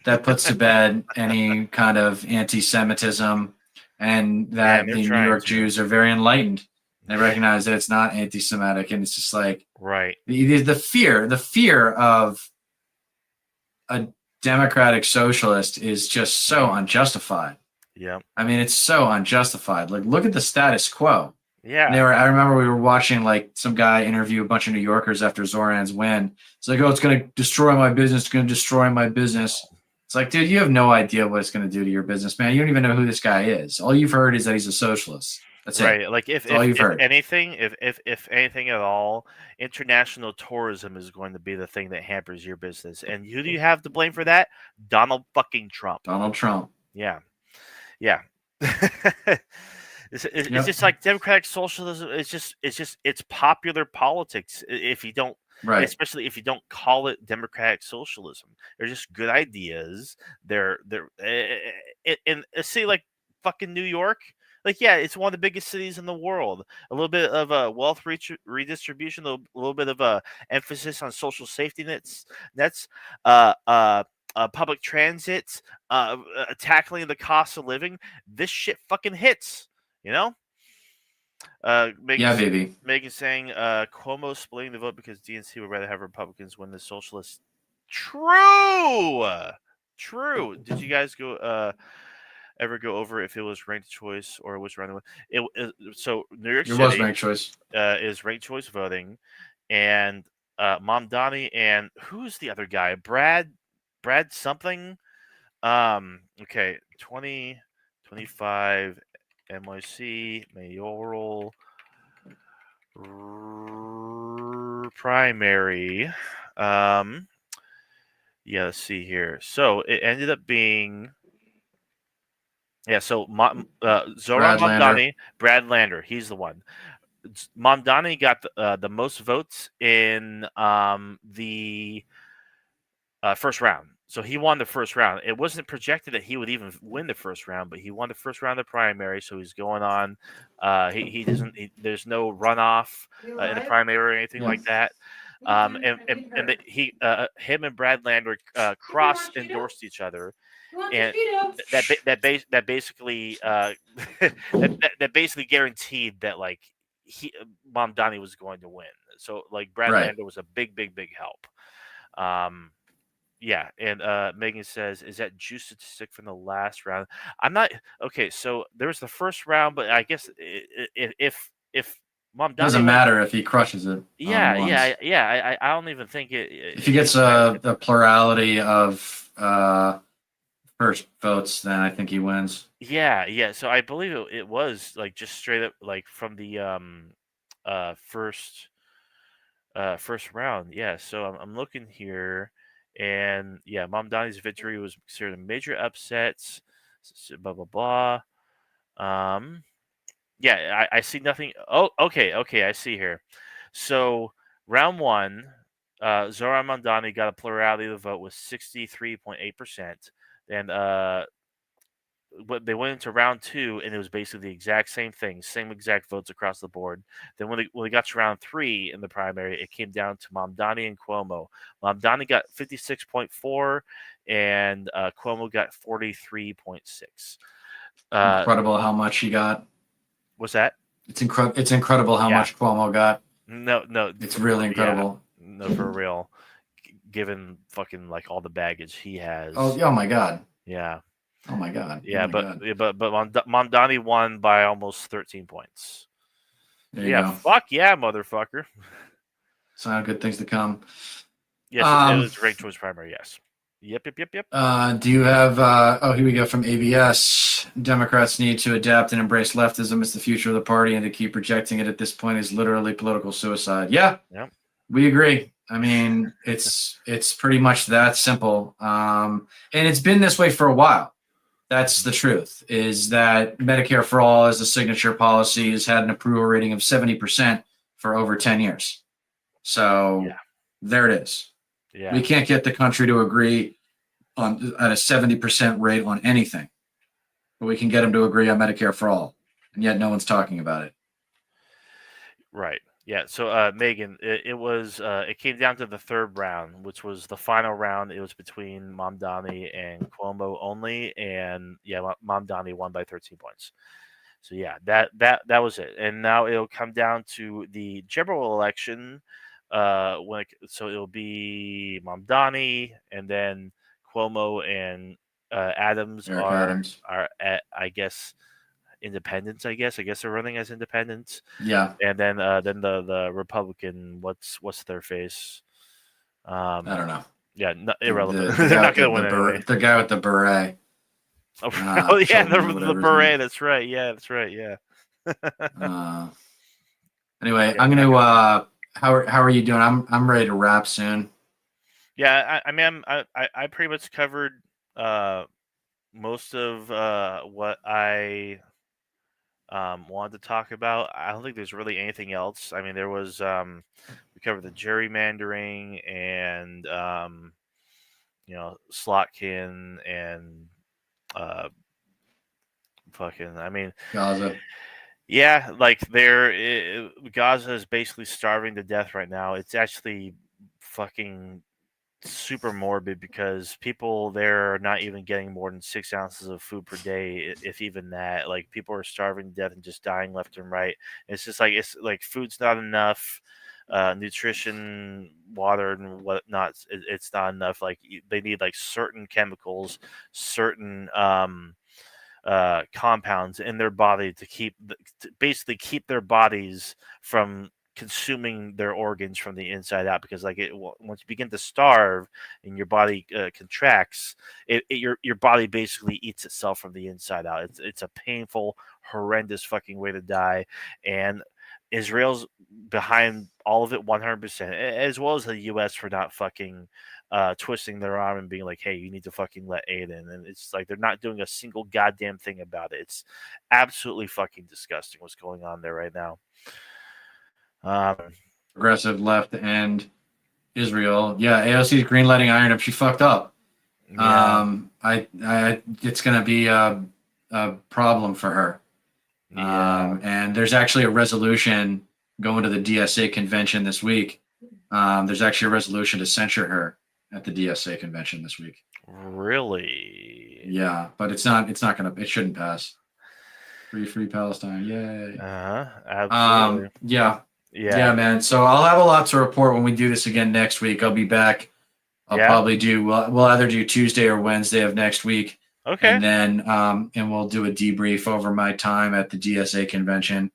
A: that puts to bed any kind of anti-Semitism, and that
B: they're
A: the New
B: trying
A: York
B: to.
A: Jews are very enlightened. They recognize that it's not anti-Semitic, and it's just like
B: Right.
A: the fear of a democratic socialist is just so unjustified.
B: Yeah.
A: I mean, it's so unjustified. Like, look at the status quo.
B: Yeah.
A: I remember we were watching like some guy interview a bunch of New Yorkers after Zoran's win. It's like, oh, it's going to destroy my business. It's going to destroy my business. It's like, dude, you have no idea what it's going to do to your business, man. You don't even know who this guy is. All you've heard is that he's a socialist. That's
B: right.
A: it.
B: Like if anything, if anything at all, international tourism is going to be the thing that hampers your business. And who do you have to blame for that? Donald fucking Trump.
A: Donald Trump.
B: Yeah. Yeah. It's just like democratic socialism. It's popular politics. If you don't,
A: right,
B: especially if you don't call it democratic socialism, they're just good ideas. They're in a city like fucking New York. Like, yeah, it's one of the biggest cities in the world. A little bit of a wealth redistribution, a little bit of a emphasis on social safety nets, public transit, tackling the cost of living. This shit fucking hits, Megan,
A: yeah, baby.
B: Megan saying Cuomo splitting the vote because DNC would rather have Republicans win the socialists. True. Did you guys ever go over if it was ranked choice or which round? So New York City
A: was ranked choice.
B: Is ranked choice voting, and Mamdani and who's the other guy? Brad something. Okay, 2025 NYC mayoral primary. Yeah, let's see here. So it ended up being. Yeah, so Zoran Mamdani, Brad Lander, he's the one. Mamdani got the most votes in the first round. So he won the first round. It wasn't projected that he would even win the first round, but he won the first round of the primary, so he's going on. He doesn't. There's no runoff in the primary or anything like that. Him and Brad Lander cross endorsed each other, and that basically that basically guaranteed that like Mamdani was going to win. So like Brad Lander was a big help. Yeah, and Megan says, "Is that juice statistic from the last round?" I'm not okay. So there was the first round, but I guess if Mamdani
A: doesn't matter if he crushes it.
B: I don't even think it.
A: If he gets a plurality of first votes, then I think he wins.
B: Yeah. So I believe it was like just straight up like from the first round. Yeah. So I'm looking here. And yeah, Mamdani's victory was considered a major upset. Blah blah blah. Yeah, I see nothing. Oh, okay, I see here. So round one, Zoran Mamdani got a plurality of the vote with 63.8%. And they went into round two, and it was basically the exact same thing, same exact votes across the board. Then when they got to round three in the primary, it came down to Mamdani and Cuomo. Mamdani got 56.4, and Cuomo got 43.6.
A: Incredible how much he got.
B: What's that?
A: It's incredible how much Cuomo got.
B: No,
A: it's really incredible.
B: Yeah, no, for real. Given fucking like all the baggage he has.
A: Oh my God.
B: Yeah.
A: Oh my God.
B: Yeah, but Mamdani won by almost 13 points.
A: There you go.
B: Fuck yeah, motherfucker.
A: So good things to come.
B: Yes, it was ranked choice primary. Yes. Yep.
A: Do you have, here we go from ABS. Democrats need to adapt and embrace leftism as the future of the party, and to keep rejecting it at this point is literally political suicide. Yeah,
B: Yep.
A: we agree. I mean, it's pretty much that simple. And it's been this way for a while. That's the truth, is that Medicare for All as a signature policy has had an approval rating of 70% for over 10 years. So there it is.
B: Yeah.
A: We can't get the country to agree at a 70% rate on anything, but we can get them to agree on Medicare for All, and yet no one's talking about it.
B: Right. Yeah. So, Megan, it came down to the third round, which was the final round. It was between Mamdani and Cuomo only, and Mamdani won by 13 points. So that was it. And now it'll come down to the general election. It'll be Mamdani, and then Cuomo and Adams are at, I guess, independents. I guess they're running as independents.
A: Yeah.
B: And then the Republican, what's their face?
A: I don't know.
B: Yeah, irrelevant. They're not going to win anyway.
A: The guy with the beret.
B: Oh yeah, the beret. That's right. Yeah, that's right. Yeah.
A: Anyway, I'm gonna. How are you doing? I'm ready to wrap soon.
B: Yeah, I mean, I pretty much covered most of what I wanted to talk about. I don't think there's really anything else. I mean, there was we covered the gerrymandering and Slotkin and I mean,
A: Gaza.
B: Yeah, like Gaza is basically starving to death right now. It's actually fucking super morbid because people there are not even getting more than 6 ounces of food per day, if even that. Like, people are starving to death and just dying left and right. It's just like food's not enough, nutrition, water, and whatnot. It's not enough. Like, they need like certain chemicals, certain compounds in their body to basically keep their bodies from consuming their organs from the inside out, because once you begin to starve and your body contracts, your body basically eats itself from the inside out. It's a painful, horrendous fucking way to die, and Israel's behind all of it 100%, as well as the U.S. for not fucking twisting their arm and being like, hey, you need to fucking let aid in. And it's like they're not doing a single goddamn thing about it. It's absolutely fucking disgusting what's going on there right now.
A: Progressive left and Israel. Yeah, AOC's greenlighting Iron. She fucked up.
B: Yeah.
A: It's going to be a problem for her.
B: Yeah.
A: And there's actually a resolution going to the DSA convention this week. There's actually a resolution to censure her at the DSA convention this week.
B: Really?
A: Yeah, but it shouldn't pass. Free Palestine. Yay.
B: Absolutely.
A: Yeah, man. So I'll have a lot to report when we do this again next week. I'll be back. Probably we'll either do Tuesday or Wednesday of next week.
B: Okay.
A: And then and we'll do a debrief over my time at the DSA convention.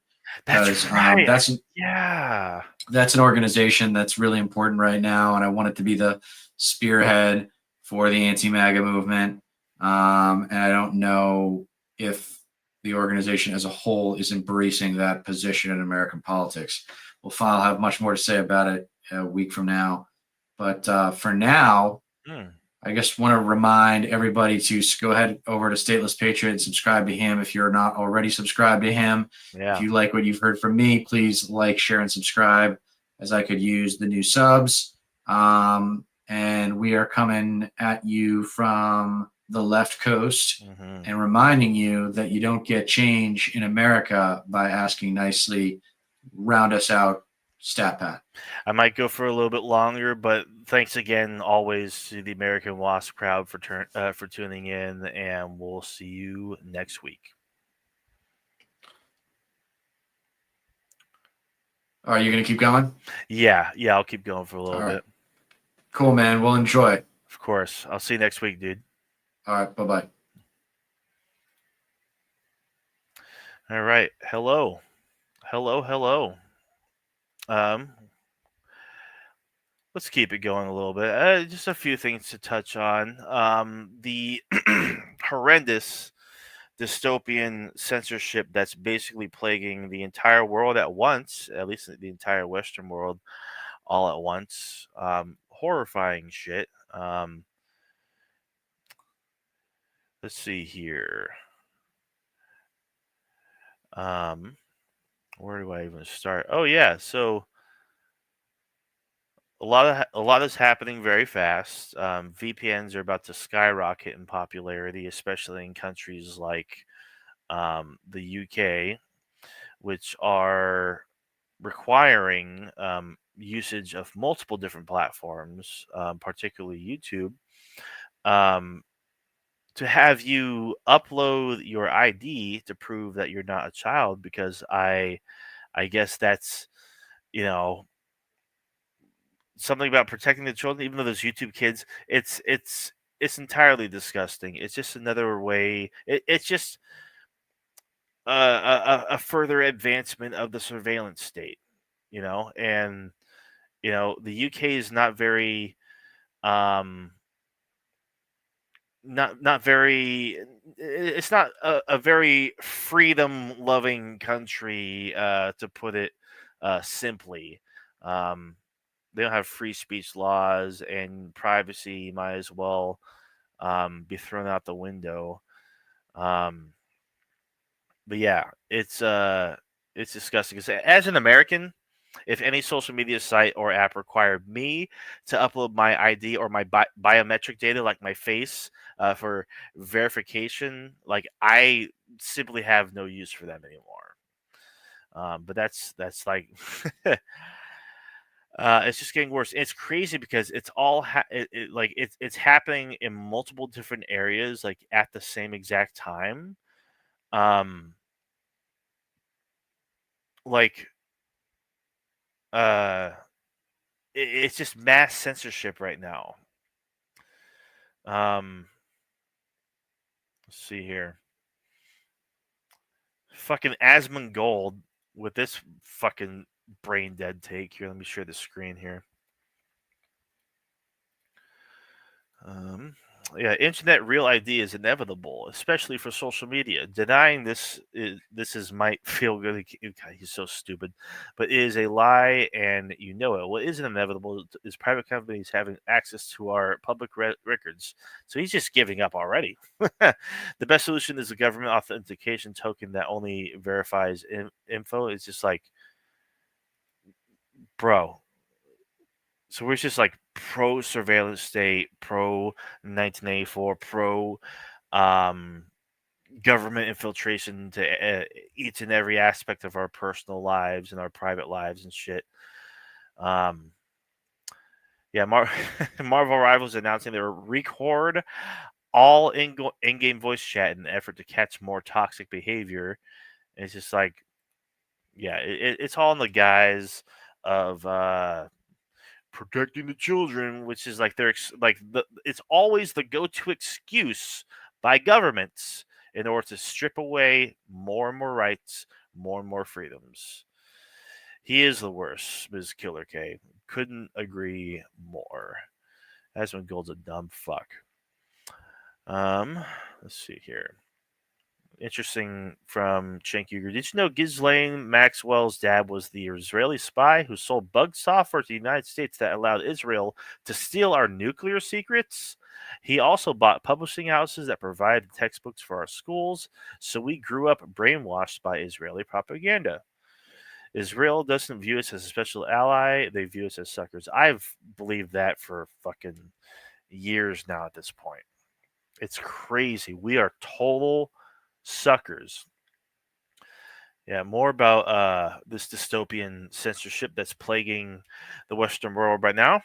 B: That's right.
A: That's an organization that's really important right now, and I want it to be the spearhead for the anti-MAGA movement. And I don't know if the organization as a whole is embracing that position in American politics. I'll have much more to say about it a week from now. But for now, I just want to remind everybody to go ahead over to Stateless Patriot and subscribe to him if you're not already subscribed to him.
B: Yeah.
A: If you like what you've heard from me, please like, share, and subscribe, as I could use the new subs. And we are coming at you from the left coast and reminding you that you don't get change in America by asking nicely, round us out, Stat Pat.
B: I might go for a little bit longer, but thanks again always to the American Wasp crowd for tuning in, and we'll see you next week.
A: Are you going to keep going?
B: Yeah, I'll keep going for a little bit.
A: Cool, man. We'll enjoy.
B: Of course. I'll see you next week, dude.
A: All right. Bye-bye.
B: All right. Hello. let's keep it going a little bit. Just a few things to touch on. The horrendous dystopian censorship that's basically plaguing the entire world at once, at least the entire Western world all at once. Horrifying shit. Let's see here. Where do I even start? Oh yeah, so a lot is happening very fast. VPNs are about to skyrocket in popularity, especially in countries like the UK, which are requiring usage of multiple different platforms, particularly YouTube, to have you upload your ID to prove that you're not a child, because I guess that's, you know, something about protecting the children, even though there's YouTube kids. It's entirely disgusting. It's just another way. It's just a further advancement of the surveillance state, and the UK is not very not very it's not a very freedom loving country, to put it simply. They don't have free speech laws, and privacy might as well be thrown out the window. But yeah, it's disgusting. 'Cause as an American, if any social media site or app required me to upload my ID or my biometric data, like my face, for verification, like, I simply have no use for them anymore. But that's like, it's just getting worse. It's crazy because it's all like it's happening in multiple different areas, like at the same exact time. Like uh it's just mass censorship right now. Let's see here. Fucking Asmongold with this fucking brain dead take here. Let me share the screen here. Yeah, internet real ID is inevitable, especially for social media. Denying this might feel good. God, he's so stupid, but it is a lie, and you know it. What isn't inevitable is private companies having access to our public records. So he's just giving up already. The best solution is a government authentication token that only verifies info. It's just like, bro. So we're just like pro surveillance state, pro 1984, pro government infiltration to each and every aspect of our personal lives and our private lives and shit. Yeah, Marvel Rivals announcing they will record all in-game voice chat in an effort to catch more toxic behavior. And it's just like, yeah, it's all in the guise of protecting the children, which is like it's always the go-to excuse by governments in order to strip away more and more rights, more and more freedoms. He is the worst, Ms. Killer K. Couldn't agree more. Asmongold's a dumb fuck. Let's see here. Interesting from Cenk Uyghur. Did you know Ghislaine Maxwell's dad was the Israeli spy who sold bug software to the United States that allowed Israel to steal our nuclear secrets? He also bought publishing houses that provided textbooks for our schools, so we grew up brainwashed by Israeli propaganda. Israel doesn't view us as a special ally, they view us as suckers. I've believed that for fucking years now at this point. It's crazy. We are total suckers. Yeah, more about this dystopian censorship that's plaguing the Western world right now.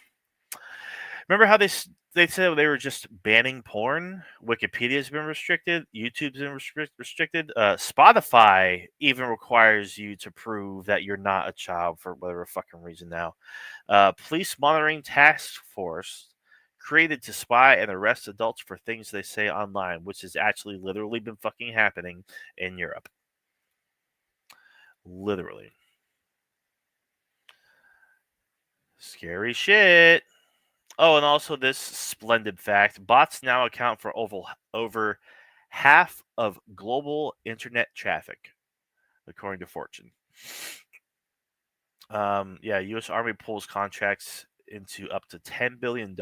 B: Remember how they said they were just banning porn? Wikipedia's been restricted. YouTube's been restricted. Spotify even requires you to prove that you're not a child for whatever fucking reason now. Police monitoring task force created to spy and arrest adults for things they say online, which has actually literally been fucking happening in Europe. Literally. Scary shit. Oh, and also this splendid fact: bots now account for over half of global internet traffic, according to Fortune. U.S. Army pulls contracts into up to $10 billion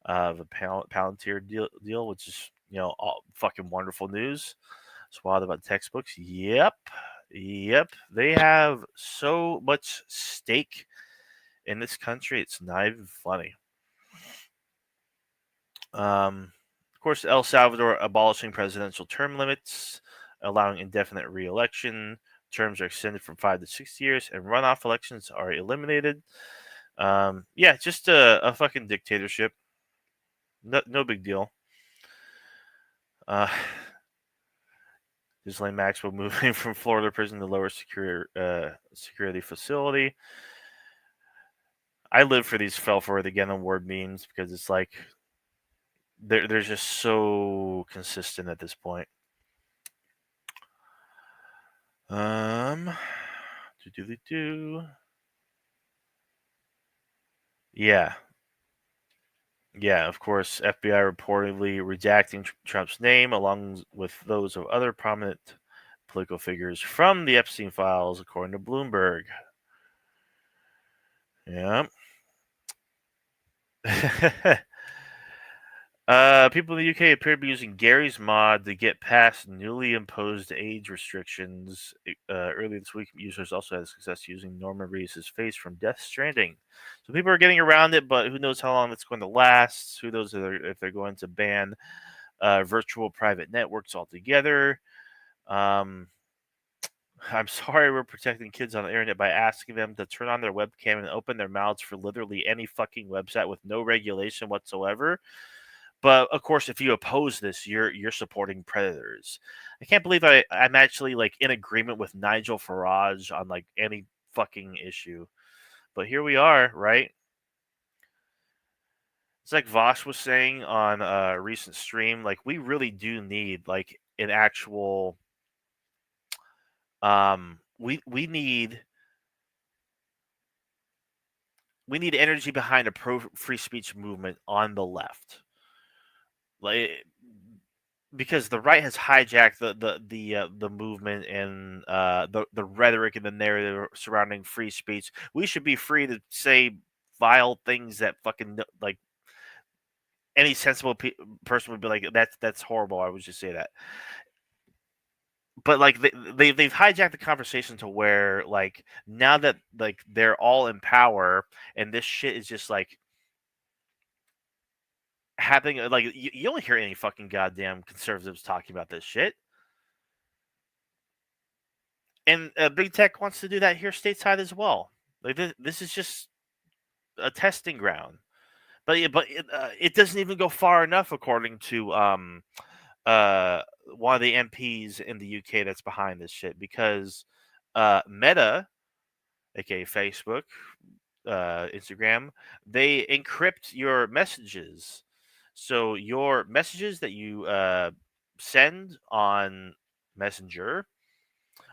B: of a Palantir deal, which is all fucking wonderful news. It's wild about textbooks. Yep. They have so much stake in this country. It's not even funny. Of course, El Salvador abolishing presidential term limits, allowing indefinite re-election. Terms are extended from 5 to 6 years, and runoff elections are eliminated. Just a fucking dictatorship. No big deal. Ghislaine Maxwell moving from Florida prison to lower security facility. I live for these fell for it again on word memes because it's like they're just so consistent at this point. Yeah, of course, FBI reportedly redacting Trump's name along with those of other prominent political figures from the Epstein files, according to Bloomberg. Yeah. People in the UK appear to be using Gary's mod to get past newly imposed age restrictions. Earlier this week, users also had success using Norman Reedus' face from Death Stranding. So people are getting around it, but who knows how long it's going to last? Who knows if they're going to ban virtual private networks altogether? I'm sorry we're protecting kids on the internet by asking them to turn on their webcam and open their mouths for literally any fucking website with no regulation whatsoever. But of course, if you oppose this, you're supporting predators. I can't believe I'm actually like in agreement with Nigel Farage on like any fucking issue. But here we are, right? It's like Vosh was saying on a recent stream, like we really do need like an actual we need energy behind a pro free speech movement on the left. Like, because the right has hijacked the movement and the rhetoric and the narrative surrounding free speech. We should be free to say vile things that fucking like any sensible person would be like, that's horrible. I would just say that. But like they've hijacked the conversation to where like now that like they're all in power and this shit is just like happening, like you don't hear any fucking goddamn conservatives talking about this shit. And big tech wants to do that here stateside as well. Like this is just a testing ground. But it doesn't even go far enough, according to one of the MPs in the UK that's behind this shit, because Meta, aka Facebook, Instagram, they encrypt your messages. So your messages that you send on Messenger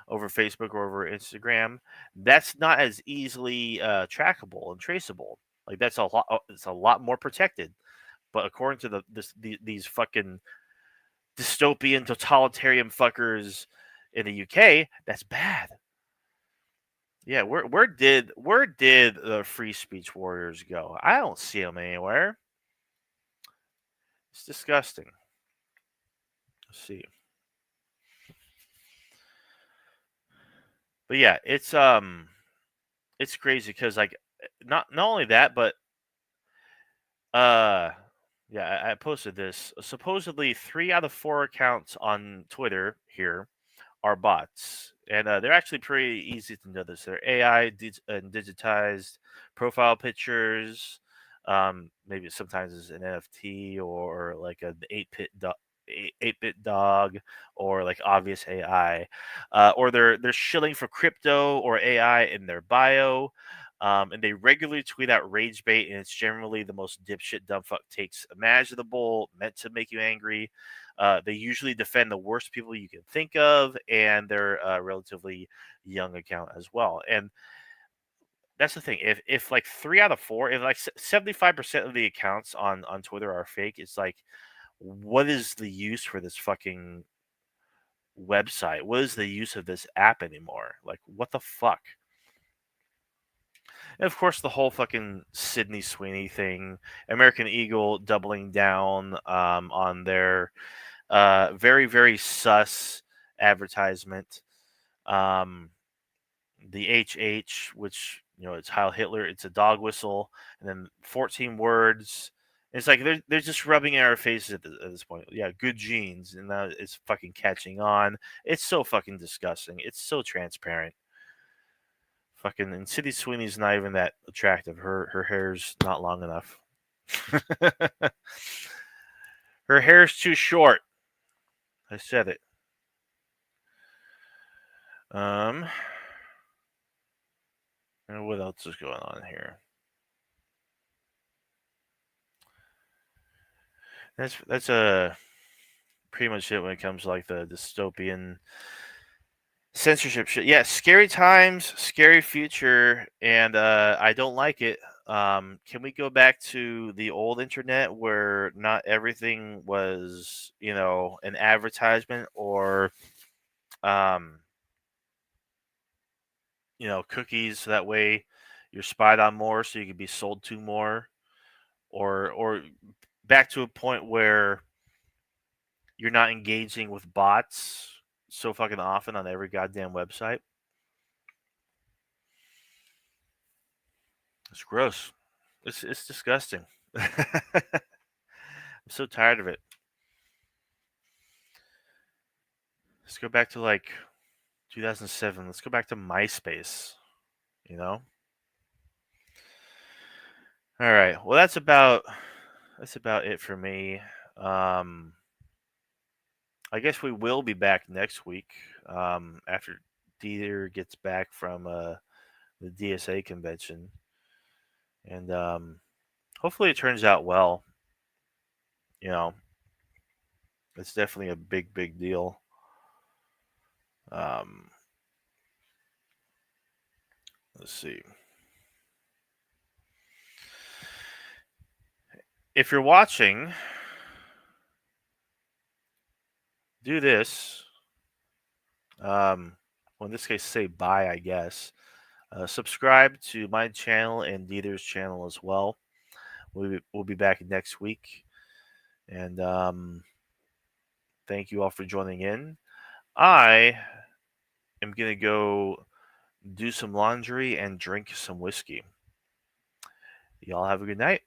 B: over Facebook or over Instagram, that's not as easily trackable and traceable. Like that's a lot. It's a lot more protected. But according to these fucking dystopian totalitarian fuckers in the UK, that's bad. Yeah, where did the free speech warriors go? I don't see them anywhere. It's disgusting. Let's see. But yeah, it's crazy because like not only that, but I posted this. Supposedly 3 out of 4 accounts on Twitter here are bots. And they're actually pretty easy to notice. They're AI and digitized profile pictures. Maybe sometimes it's an NFT or like an 8-bit dog or like obvious AI, or they're shilling for crypto or AI in their bio, and they regularly tweet out rage bait, and it's generally the most dipshit dumbfuck takes imaginable, meant to make you angry. They usually defend the worst people you can think of, and they're a relatively young account as well. And that's the thing. If like 3 out of 4, if like 75% of the accounts on Twitter are fake, it's like, what is the use for this fucking website? What is the use of this app anymore? Like, what the fuck? And of course, the whole fucking Sydney Sweeney thing, American Eagle doubling down on their very, very sus advertisement. The HH, which, it's Heil Hitler, it's a dog whistle, and then 14 words. It's like they're just rubbing in our faces at this point. Yeah, good genes, and now it's fucking catching on. It's so fucking disgusting. It's so transparent. Fucking, and Sydney Sweeney's not even that attractive. Her hair's not long enough. Her hair's too short. I said it. And what else is going on here? That's pretty much it when it comes to like the dystopian censorship shit. Yeah, scary times, scary future, and I don't like it. Can we go back to the old internet where not everything was, an advertisement or cookies, so that way you're spied on more so you can be sold to more, or back to a point where you're not engaging with bots so fucking often on every goddamn website. It's gross. It's disgusting. I'm so tired of it. Let's go back to like 2007. Let's go back to MySpace. All right. Well, that's about it for me. I guess we will be back next week after Dieter gets back from the DSA convention, and hopefully it turns out well. It's definitely a big deal. Let's see. If you're watching, do this. Well, in this case, say bye, I guess. Subscribe to my channel and Dieter's channel as well. We'll be back next week. And thank you all for joining in. I am going to go do some laundry and drink some whiskey. Y'all have a good night.